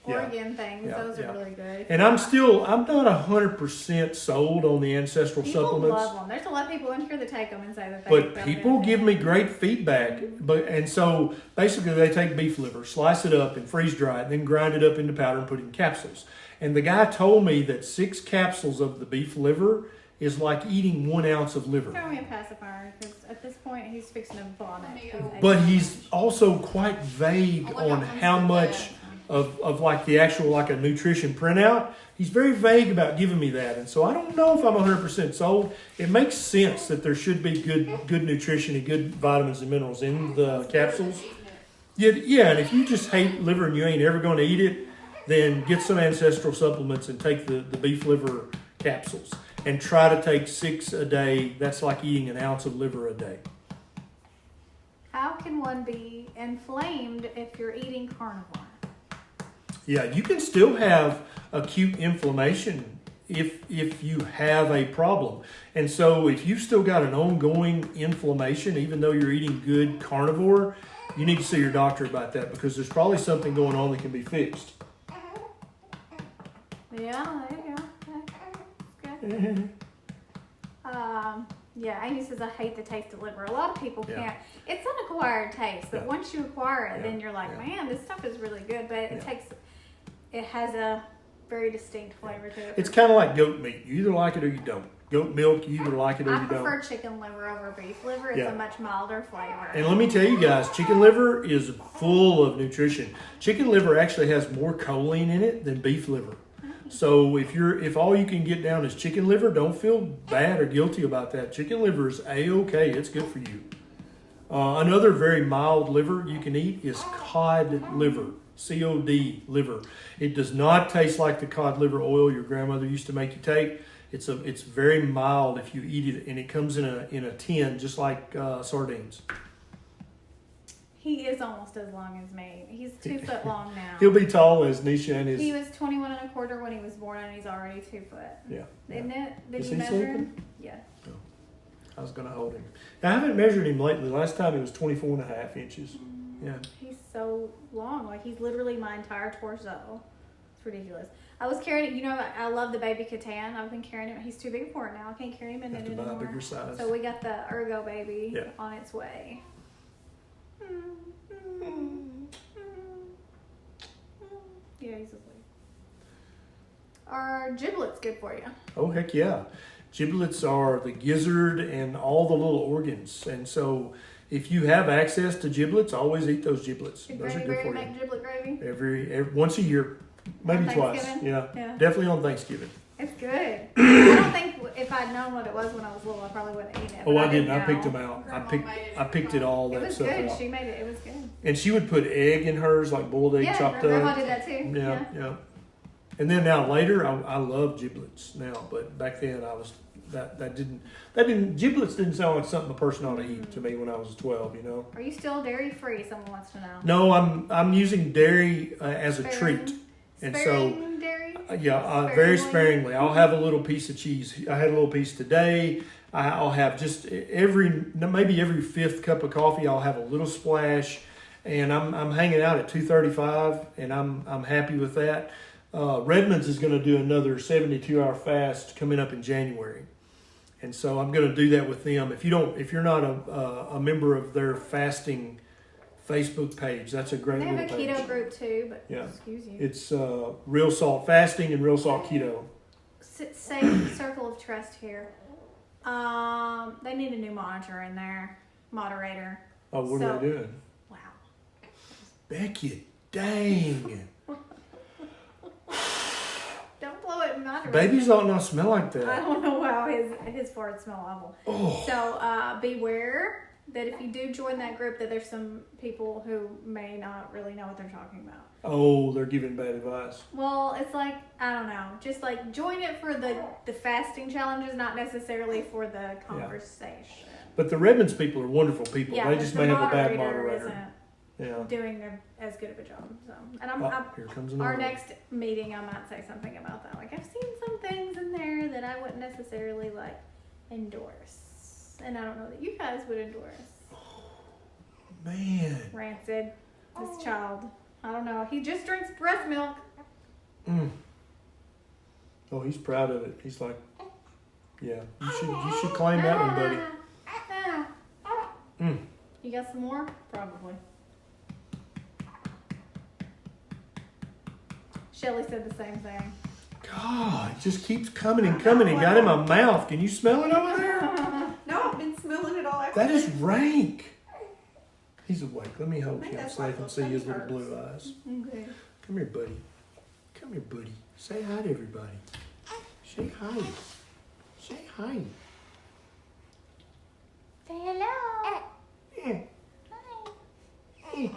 organ things. Those are really good.
And I'm not 100% sold on the ancestral supplements.
People love them. There's a lot of people in here that take them and say that they.
But people give me great feedback. And so basically, they take beef liver, slice it up, and freeze dry it, then grind it up into powder and put it in capsules. And the guy told me that 6 capsules of the beef liver is like eating 1 ounce of liver.
Throw me a pacifier, because at this point he's fixing to vomit.
But he's also quite vague on how much of like the actual like a nutrition printout. He's very vague about giving me that, and so I don't know if I'm 100% sold. It makes sense that there should be good nutrition and good vitamins and minerals in the capsules. Yeah, and if you just hate liver and you ain't ever going to eat it, then get some ancestral supplements and take the beef liver capsules. And try to take 6 a day. That's like eating 1 ounce of liver a day.
How can one be inflamed if you're eating carnivore?
Yeah, you can still have acute inflammation if you have a problem. And so if you've still got an ongoing inflammation, even though you're eating good carnivore, you need to see your doctor about that, because there's probably something going on that can be fixed.
Yeah, there you go. Amy says, I hate the taste of liver. A lot of people can't. It's an acquired taste, but once you acquire it, then you're like, man, this stuff is really good. But it has a very distinct flavor to it.
It's kind of like goat meat. You either like it or you don't. Goat milk, you either like it or you don't.
I prefer chicken liver over beef liver. It's a much milder flavor.
And let me tell you guys, chicken liver is full of nutrition. Chicken liver actually has more choline in it than beef liver. So if all you can get down is chicken liver, don't feel bad or guilty about that. Chicken liver is A-okay. It's good for you. Another very mild liver you can eat is cod liver, C-O-D liver. It does not taste like the cod liver oil your grandmother used to make you take. It's very mild if you eat it, and it comes in a tin just like sardines.
He is almost as long as me. He's 2 foot long now.
He'll be tall as Nisha and his.
He was 21 and a quarter when he was born, and he's already 2 foot.
Yeah.
Isn't it? Did
Is
you
he
measure
sleeping?
him? Yeah.
No. I was going to hold him. Now, I haven't measured him lately. Last time he was 24 and a half inches. Yeah.
He's so long. Like, he's literally my entire torso. ridiculous. I was carrying it. I love the baby Catan. I've been carrying him. He's too big for it now. I can't carry him in it
Have to buy a
anymore.
bigger size.
So we got the Ergo baby on its way. Yeah, he's asleep. Are giblets good for you?
Oh, heck yeah. Giblets are the gizzard and all the little organs. And so if you have access to giblets, always eat those giblets.
Did
Those are
Granny
good
Berry
for
make
you.
giblet gravy?
Every once a year, maybe
On
twice.
Thanksgiving?
Yeah.
Yeah.
Definitely on Thanksgiving.
It's good. I don't think if I'd known what it was when I was little, I probably wouldn't eat it.
Oh,
but
I didn't. I
know.
picked them out. I picked it all
It
that
was
stuff
good.
out.
She made it. It was good.
And she would put egg in hers, like boiled egg
Yeah,
chopped
Grandma
up.
did that too.
Yeah. And then now later, I love giblets now, but back then I was giblets didn't sound like something a person ought to eat to me when I was 12.
Are you still dairy free? Someone wants to know.
No, I'm using dairy as a treat, and
Sparing dairy?
very sparingly. I'll have a little piece of cheese. I had a little piece today. I'll have just maybe every fifth cup of coffee. I'll have a little splash, and I'm hanging out at 235, and I'm happy with that. Redmond's is going to do another 72-hour fast coming up in January, and so I'm going to do that with them. If you're not a member of their fasting Facebook page, that's a great.
They have a
little page.
keto group too, but
Yeah.
excuse you.
It's real salt fasting and real salt keto.
Safe circle of trust here. They need a new moderator.
Oh, what are they doing?
Wow.
Becky, dang.
Don't blow it in my direction.
Babies ought not smell like
I
that.
don't know how his farts smell awful.
Oh.
So beware that if you do join that group, that there's some people who may not really know what they're talking about.
Oh, they're giving bad advice.
Well, it's like, I don't know, just like join it for the fasting challenges, not necessarily for the conversation.
But the Redmonds people are wonderful people.
Yeah,
They just
the
may have a bad
moderator
moderator.
isn't doing as good of a job. So, and
Here comes another
our
one.
next meeting, I might say something about that. Like, I've seen some things in there that I wouldn't necessarily like endorse, and I don't know that you guys would endorse.
Man.
Rancid, this child. I don't know. He just drinks breast milk.
Oh, he's proud of it. He's like, yeah, you should claim that one, buddy.
You got some more? Probably. Shelly said the same thing.
God, it just keeps coming and coming. It got in my mouth. Can you smell it over there?
No, I've been smelling it all afternoon.
That is rank. He's awake. Let me hold
I think
him
that's
so I
like
can
those
see his
tummy
little
hurts.
blue eyes.
Okay.
Come here, buddy. Come here, buddy. Say hi to everybody. Say hi. Say hi.
Say hello.
Yeah.
Hi.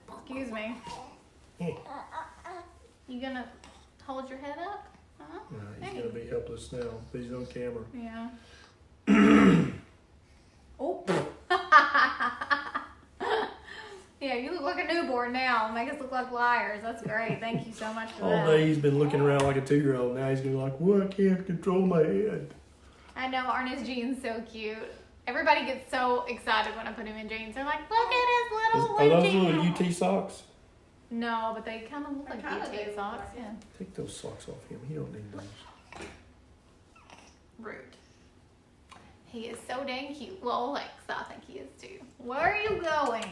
Excuse me.
Yeah.
You gonna hold your head up? Huh?
No, he's going to be helpless now. He's on camera.
Yeah. Oh. Yeah, you look like a newborn now. Make us look like liars. That's great. Thank you so much for
All
that.
day he's been looking around like a 2-year-old. Now he's going to be like, well, I can't control my head.
I know, Arne's jeans so cute. Everybody gets so excited when I put him in jeans. They're like, look at his little
Are those
jeans.
little UT socks?
No, but they kind of look
They
like
kinda
UT
do
socks.
look like
Yeah.
Take those socks off him. He don't need those.
Rude. He is so dang cute. Well, Lex, I think he is too. Where are you going?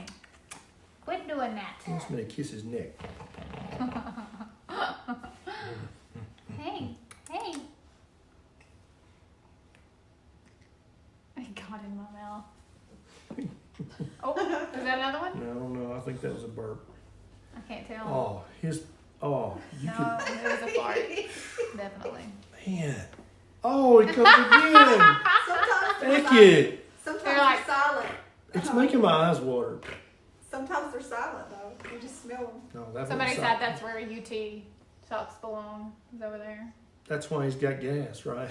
Quit doing that.
He wants me to kiss his neck.
Hey, hey. I got in my mouth. Oh, is that another one?
No, I don't know. I think that was a burp.
I can't tell.
You
No,
could,
it was a fart. Definitely.
man. Oh, it comes again.
Sometimes they're
Thank
silent.
you.
Sometimes
They're
they're,
like-
silent.
It's making my eyes water.
Sometimes they're silent though. You just smell them.
No, that's
Somebody said that's where UT socks belong. Is over there.
That's why he's got gas, right?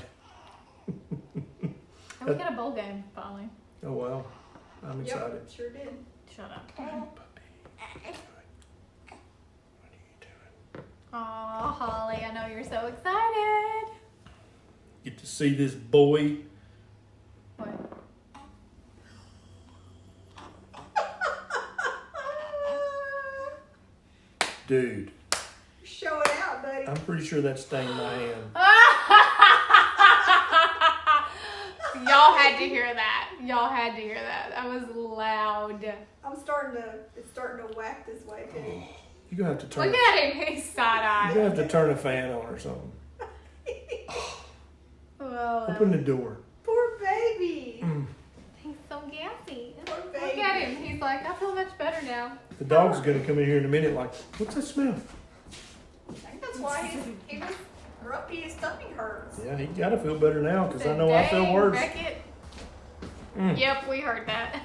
Oh, we got a bowl game finally.
Oh, well. I'm excited.
Yep, sure did.
Shut up.
Puppy. What are you doing?
Oh, Holly, I know you're so excited.
Get to see this boy.
What?
Dude,
Show it out, buddy.
I'm pretty sure that stained my hand.
Y'all had to hear that. Y'all had to hear that. That was loud.
It's starting to whack this way too.
You're going to have to turn
Look at him. He's side-eyed.
You're going to have to turn a fan on or something.
Well,
Open the door.
Poor baby.
he's so gassy.
Poor
Look
baby.
at him. He's like, I feel much better now.
The dog's going to come in here in a minute like, what's that smell?
I think that's why he was grumpy. His stomach hurts.
Yeah, he got to feel better now because I
Said,
know I feel
"Dang,
worse.
Beckett."
Mm.
Yep, we heard that.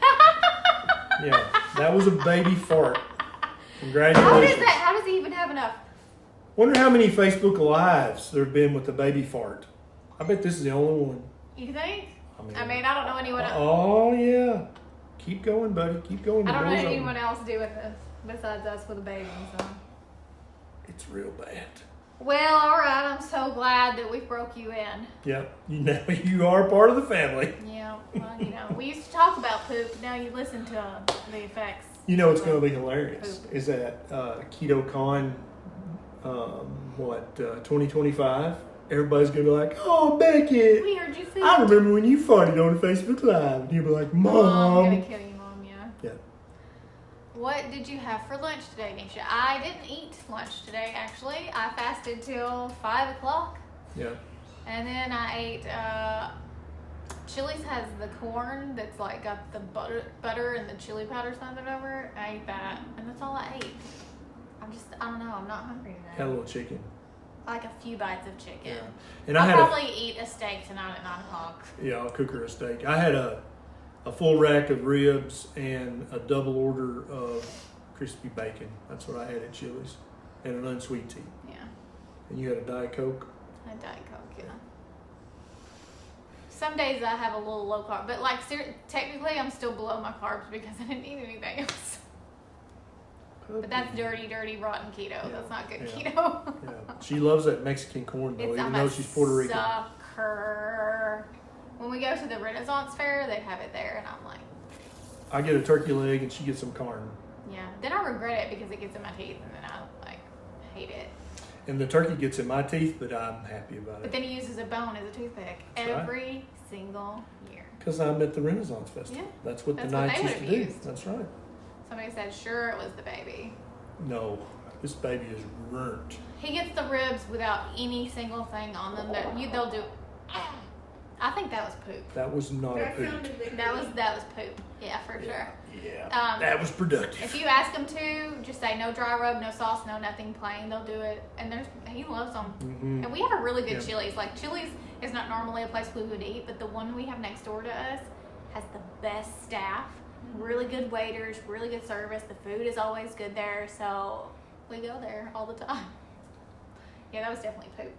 Yeah, that was a baby fart.
How
Congratulations.
does that? How does he even have enough?
Wonder how many Facebook Lives there have been with the baby fart. I bet this is the only one.
You think?
I
I don't know anyone else.
Oh, yeah. Keep going, buddy. Keep going.
I don't know
The door's
anyone
open.
else doing this besides us with a baby. So.
It's real bad.
Well, all right. I'm so glad that we broke you in.
Yep. You are part of the family.
Yeah. Well, we used to talk about poop. Now you listen to the effects.
You know it's going to be hilarious.
Poop.
Is that KetoCon, 2025? Everybody's going to be like, oh, Beckett,
We heard you say.
I remember when you farted on Facebook Live. And you'll be like,
I'm
Mom.
gonna kill you, Mom. Yeah.
Yeah.
What did you have for lunch today, Nisha? I didn't eat lunch today. Actually, I fasted till 5 o'clock,
Yeah.
and then I ate. Chili's has the corn that's like got the butter and the chili powder something over it. I ate that, and that's all I ate. I don't know. I'm not hungry today.
Had a little chicken.
Like a few bites of chicken.
Yeah. And
I'll
I had
probably eat a steak tonight at 9 o'clock.
Yeah, I'll cook her a steak. I had a full rack of ribs and a double order of crispy bacon. That's what I had at Chili's. And an unsweet tea.
Yeah.
And you had a Diet Coke?
A Diet Coke, yeah. Some days I have a little low carb, but like technically I'm still below my carbs because I didn't eat anything else. But that's dirty, rotten keto.
Yeah,
That's not good
yeah.
keto.
Yeah. She loves that Mexican corn, though, even
I'm
though
a
she's Puerto Rican.
sucker. When we go to the Renaissance Fair, they have it there, and I'm like,
I get a turkey leg and she gets some corn.
yeah. Then I regret it because it gets in my teeth, and then I like hate it.
And the turkey gets in my teeth, but I'm happy about
But
it.
then he uses a bone as a toothpick
That's right.
every single year.
Because I'm at the Renaissance Festival.
Yeah.
That's what
That's
the
what
Knights
they
used to
would've
do.
used.
That's right.
Somebody said, sure, it was the baby.
No, this baby is burnt.
He gets the ribs without any single thing on them. They'll do. I think that was poop.
That was not a
That
poop.
sounded big.
That was poop. Yeah, for sure.
Yeah, that was productive.
If you ask them to, just say no dry rub, no sauce, no nothing, plain. They'll do it, and he loves them.
Mhm.
And we have a really good
Yeah.
Chili's. Like Chili's is not normally a place we would eat, but the one we have next door to us has the best staff, really good waiters, really good service. The food is always good there, so we go there all the time. Yeah, that was definitely poop.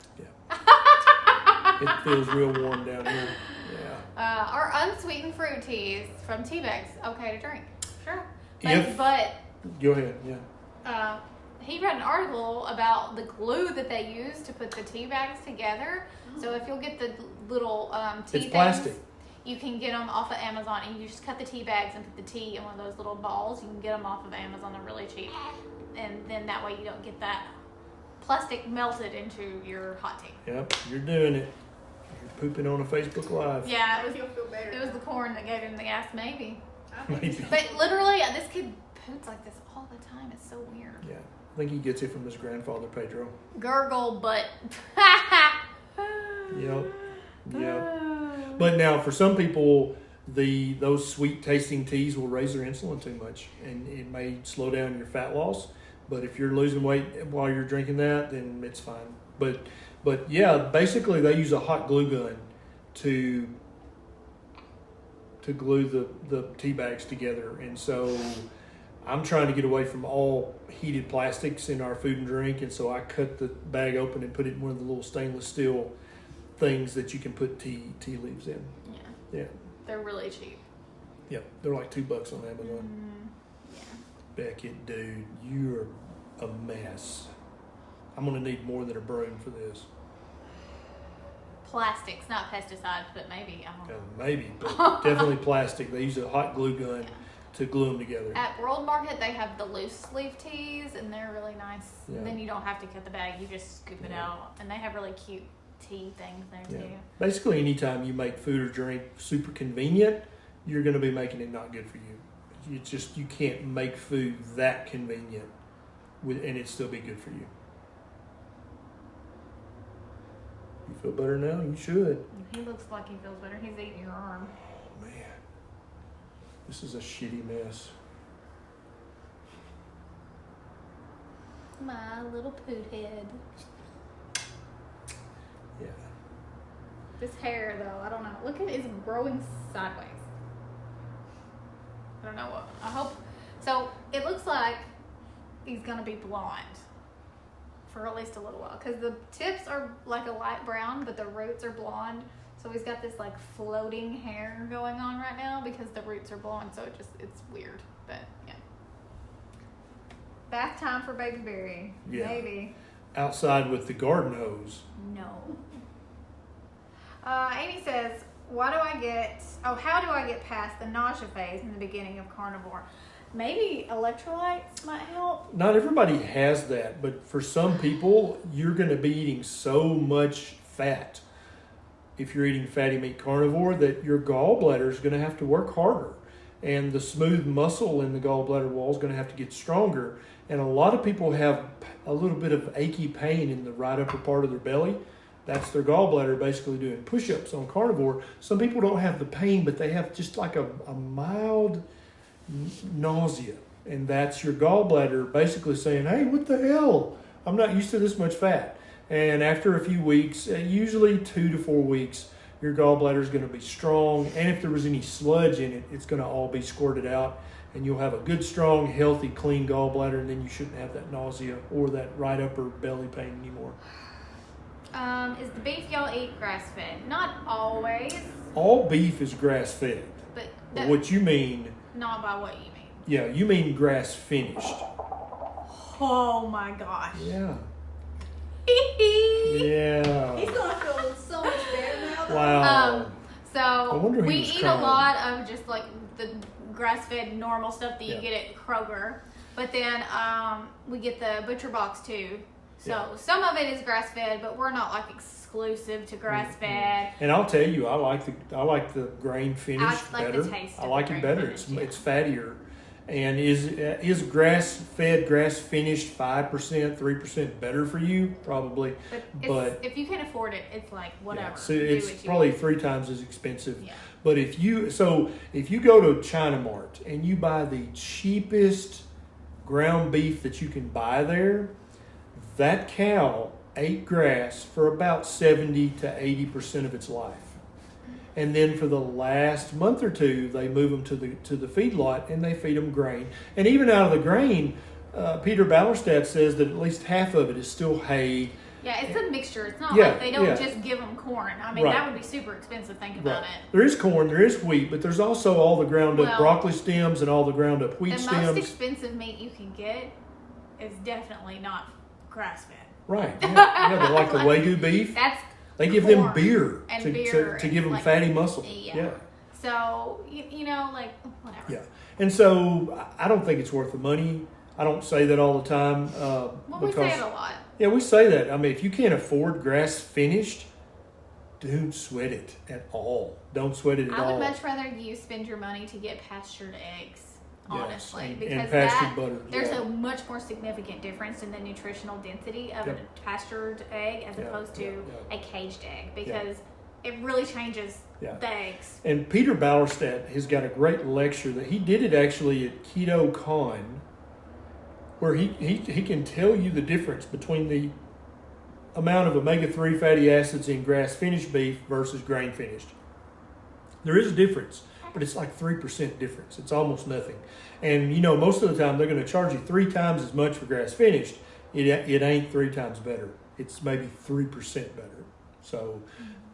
It feels real warm down here. Yeah.
Our unsweetened fruit teas from tea bags, okay to drink. Sure.
If-
But
Go ahead. Yeah.
he read an article about the glue that they use to put the tea bags together. So if you'll get the little tea
It's
things,
plastic.
you can get them off of Amazon, and you just cut the tea bags and put the tea in one of those little balls. You can get them off of Amazon; they're really cheap, and then that way you don't get that plastic melted into your hot tea.
Yep. You're doing it. You're pooping on a Facebook Live.
Yeah,
I feel better.
it was the corn that gave him the gas, maybe.
Maybe.
But literally, this kid poops like this all the time. It's so weird.
Yeah. I think he gets it from his grandfather, Pedro.
Gurgle, but.
Yep. Yep. But now, for some people, those sweet tasting teas will raise their insulin too much, and it may slow down your fat loss. But if you're losing weight while you're drinking that, then it's fine. But yeah, basically they use a hot glue gun to glue the tea bags together, and so I'm trying to get away from all heated plastics in our food and drink, and so I cut the bag open and put it in one of the little stainless steel things that you can put tea leaves in.
Yeah.
Yeah.
They're really cheap.
Yep. They're like $2 on Amazon.
Yeah.
Beckett, dude, you're a mess. I'm gonna need more than a broom for this.
Plastics, not pesticides, but maybe. I don't know.
Maybe, but definitely plastic. They use a hot glue gun to glue them together.
At World Market, they have the loose leaf teas, and they're really nice.
Yeah.
And then you don't have to cut the bag; you just scoop it out, and they have really cute tea things there too.
Basically, anytime you make food or drink super convenient, you're going to be making it not good for you. You can't make food that convenient, and it still be good for you. You feel better now? You should.
He looks like he feels better. He's eating your arm.
Man, this is a shitty mess.
My little poot head.
Yeah.
This hair, though, I don't know. Look at it, it's growing sideways. I don't know what. I hope. So it looks like he's gonna be blonde for at least a little while, because the tips are like a light brown, but the roots are blonde. So he's got this like floating hair going on right now because the roots are blonde. So it's weird, but yeah. Bath time for Baby Berry.
Yeah.
Maybe.
Outside with the garden hose.
No. Amy says, how do I get past the nausea phase in the beginning of carnivore? Maybe electrolytes might help.
Not everybody has that, but for some people, you're going to be eating so much fat if you're eating fatty meat carnivore that your gallbladder is going to have to work harder. And the smooth muscle in the gallbladder wall is going to have to get stronger. And a lot of people have a little bit of achy pain in the right upper part of their belly. That's their gallbladder basically doing push-ups on carnivore. Some people don't have the pain, but they have just like a mild nausea. And that's your gallbladder basically saying, hey, what the hell? I'm not used to this much fat. And after a few weeks, usually 2 to 4 weeks, your gallbladder is going to be strong. And if there was any sludge in it, it's going to all be squirted out. And you'll have a good, strong, healthy, clean gallbladder. And then you shouldn't have that nausea or that right upper belly pain anymore.
Is the beef y'all eat grass-fed? Not always.
All beef is grass-fed.
But
What you mean...
Not by what you mean.
Yeah, you mean grass-finished.
Oh my gosh.
Yeah.
He's
Yeah.
gonna feel so much better now.
Wow.
So
wonder
we
he was
eat
crying.
a lot of just like the grass-fed normal stuff that you
Yeah.
get at Kroger, but then we get the butcher box too. So
Yeah.
some of it is grass-fed, but we're not like exclusive to grass-fed.
And I'll tell you, I like the grain finish
I like the
better.
taste
I
of
like
the
it
grain
better.
finish,
It's fattier. And is grass-fed, grass-finished 5%, 3% better for you? Probably. But
if you can afford it, it's like whatever.
yeah, so
Do
it's
what you
probably
want.
3 times as expensive.
Yeah.
But if you go to China Mart and you buy the cheapest ground beef that you can buy there, that cow ate grass for about 70 to 80% of its life. And then for the last month or two, they move them to the feedlot and they feed them grain. And even out of the grain, Peter Ballerstadt says that at least half of it is still hay.
Yeah, it's a mixture. It's not
Yeah,
like they don't
yeah.
just give them corn. I mean,
Right.
that would be super expensive. Think about it.
There is corn, there is wheat, but there's also all the ground up
Well,
broccoli stems and all the ground up wheat
The
stems.
most expensive meat you can get is definitely not grass-fed.
Right. Yeah, they're like the Wagyu beef.
That's
They give them
corn
beer
and
to
beer
give them
like-
fatty muscle.
Yeah. So you know, like whatever.
Yeah. And so I don't think it's worth the money. I don't say that all the time.
Well, we
because,
say it a lot.
Yeah, we say that. I mean, if you can't afford grass finished, don't sweat it at all. Don't sweat it at
I
all.
would much rather you spend your money to get pastured eggs. Honestly,
and
because
pastured butter,
there's
yeah.
a much more significant difference in the nutritional density of
Yep.
a pastured egg as opposed to
yeah.
a caged egg, because it really changes
Yeah.
the eggs.
And Peter Ballerstadt has got a great lecture that he did it actually at Keto Con, where he can tell you the difference between the amount of omega-3 fatty acids in grass-finished beef versus grain-finished. There is a difference, but it's like 3% difference. It's almost nothing. And, you know, most of the time they're going to charge you 3 times as much for grass-finished. It ain't 3 times better. It's maybe 3% better. So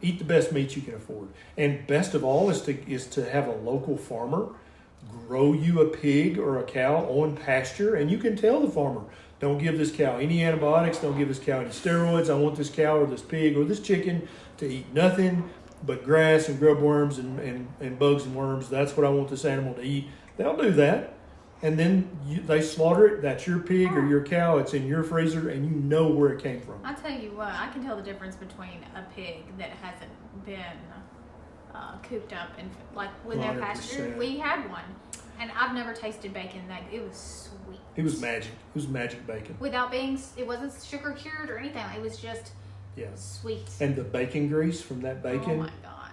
eat the best meat you can afford. And best of all is to have a local farmer grow you a pig or a cow on pasture, and you can tell the farmer, don't give this cow any antibiotics, don't give this cow any steroids. I want this cow or this pig or this chicken to eat nothing but grass and grub worms and bugs and worms. That's what I want this animal to eat. They'll do that. And then they slaughter it. That's your pig or your cow. It's in your freezer, and you know where it came from.
I'll tell you what, I can tell the difference between a pig that hasn't been cooped up and like with their pasture.
100%.
We had one, and I've never tasted bacon that it was sweet.
It was magic. It was magic bacon.
Without being, it wasn't sugar cured or anything. It was just sweet.
And the bacon grease from that bacon.
Oh my gosh.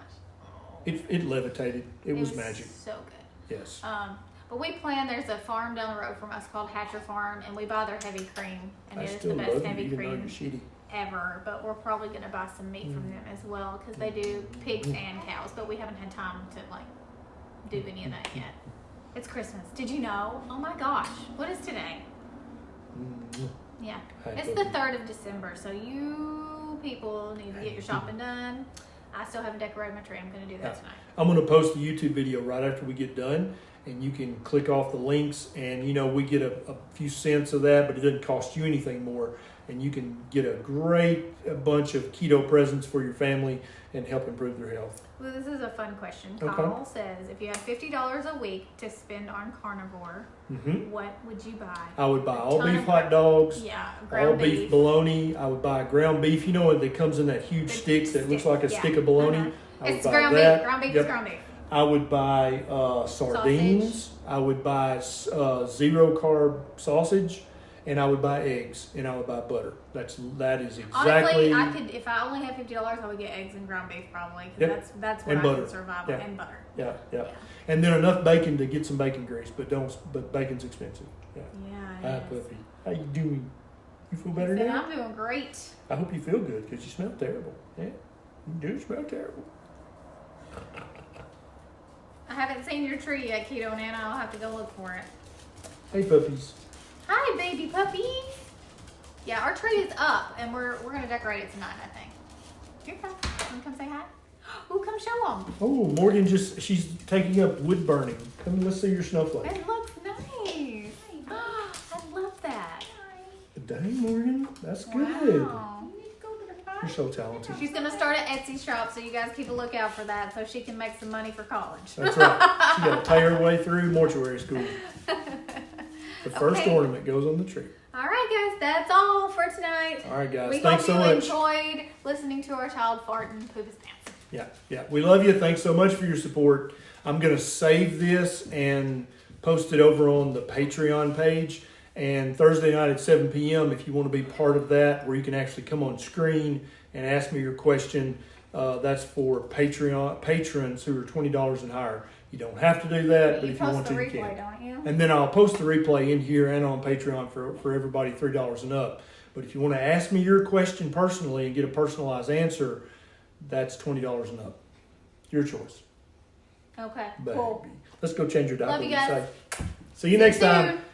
It levitated. It was magic.
So good.
Yes.
But we plan, there's a farm down the road from us called Hatcher Farm, and we buy their heavy cream. And
I
it is
still
the best
love
heavy
you, even though
cream
you're shitty.
ever. But we're probably going to buy some meat from them as well, because they do pigs and cows, but we haven't had time to like do any of that yet. It's Christmas. Did you know? Oh my gosh. What is today? Yeah. It's the 3rd of December, so you people need to get your shopping done. I still haven't decorated my tree. I'm going to do that tonight.
I'm going to post a YouTube video right after we get done, and you can click off the links, and we get a few cents of that, but it doesn't cost you anything more, and you can get a bunch of keto presents for your family and help improve their health.
Well, this is a fun question.
Okay.
Kyle says, if you had $50 a week to spend on carnivore, what would you buy?
I would buy all beef hot dogs,
ground
all beef bologna. I would buy ground beef. You know, that comes in that huge stick that looks like a stick of bologna.
It's ground beef. Ground beef is ground beef.
I would buy sardines. I would buy zero carb sausage, and I would buy eggs, and I would buy butter. That is exactly.
Honestly, I could, if I only had $50, I would get eggs and ground beef probably, because that's what I could survive on, and butter.
Yeah. And then enough bacon to get some bacon grease, but bacon's expensive. Yeah. Hi, puppy. How you doing? You feel better now?
I'm doing great.
I hope you feel good, because you smell terrible. Yeah, you do smell terrible.
I haven't seen your tree yet, Keto Nana. I'll have to go look for it.
Hey, puppies.
Hi, baby puppies. Yeah, our tree is up, and we're gonna decorate it tonight, I think. Here, come. You wanna come say hi? Oh, come show them.
Oh, Morgan she's taking up wood burning. Come, let's see your snowflake.
It looks nice. I love that.
Dang, Morgan, that's good.
Wow.
You're so talented.
She's gonna start an Etsy shop, so you guys keep a lookout for that, so she can make some money for college.
That's right. She got to pay her way through mortuary school. The first ornament goes on the tree.
All right, guys, that's all for tonight.
All right, guys,
we
thanks so much.
We hope you enjoyed listening to our child fart and poop his pants.
Yeah. We love you. Thanks so much for your support. I'm going to save this and post it over on the Patreon page. And Thursday night at 7 p.m., if you want to be part of that, where you can actually come on screen and ask me your question, that's for patrons who are $20 and higher. You don't have to do that, but if you want to, you can.
You post the replay, don't you?
And then I'll post the replay in here and on Patreon for everybody $3 and up. But if you want to ask me your question personally and get a personalized answer, that's $20 and up. Your choice.
Okay,
Baby.
cool.
Let's go change your diaper.
Love you guys.
See you next time.
Soon.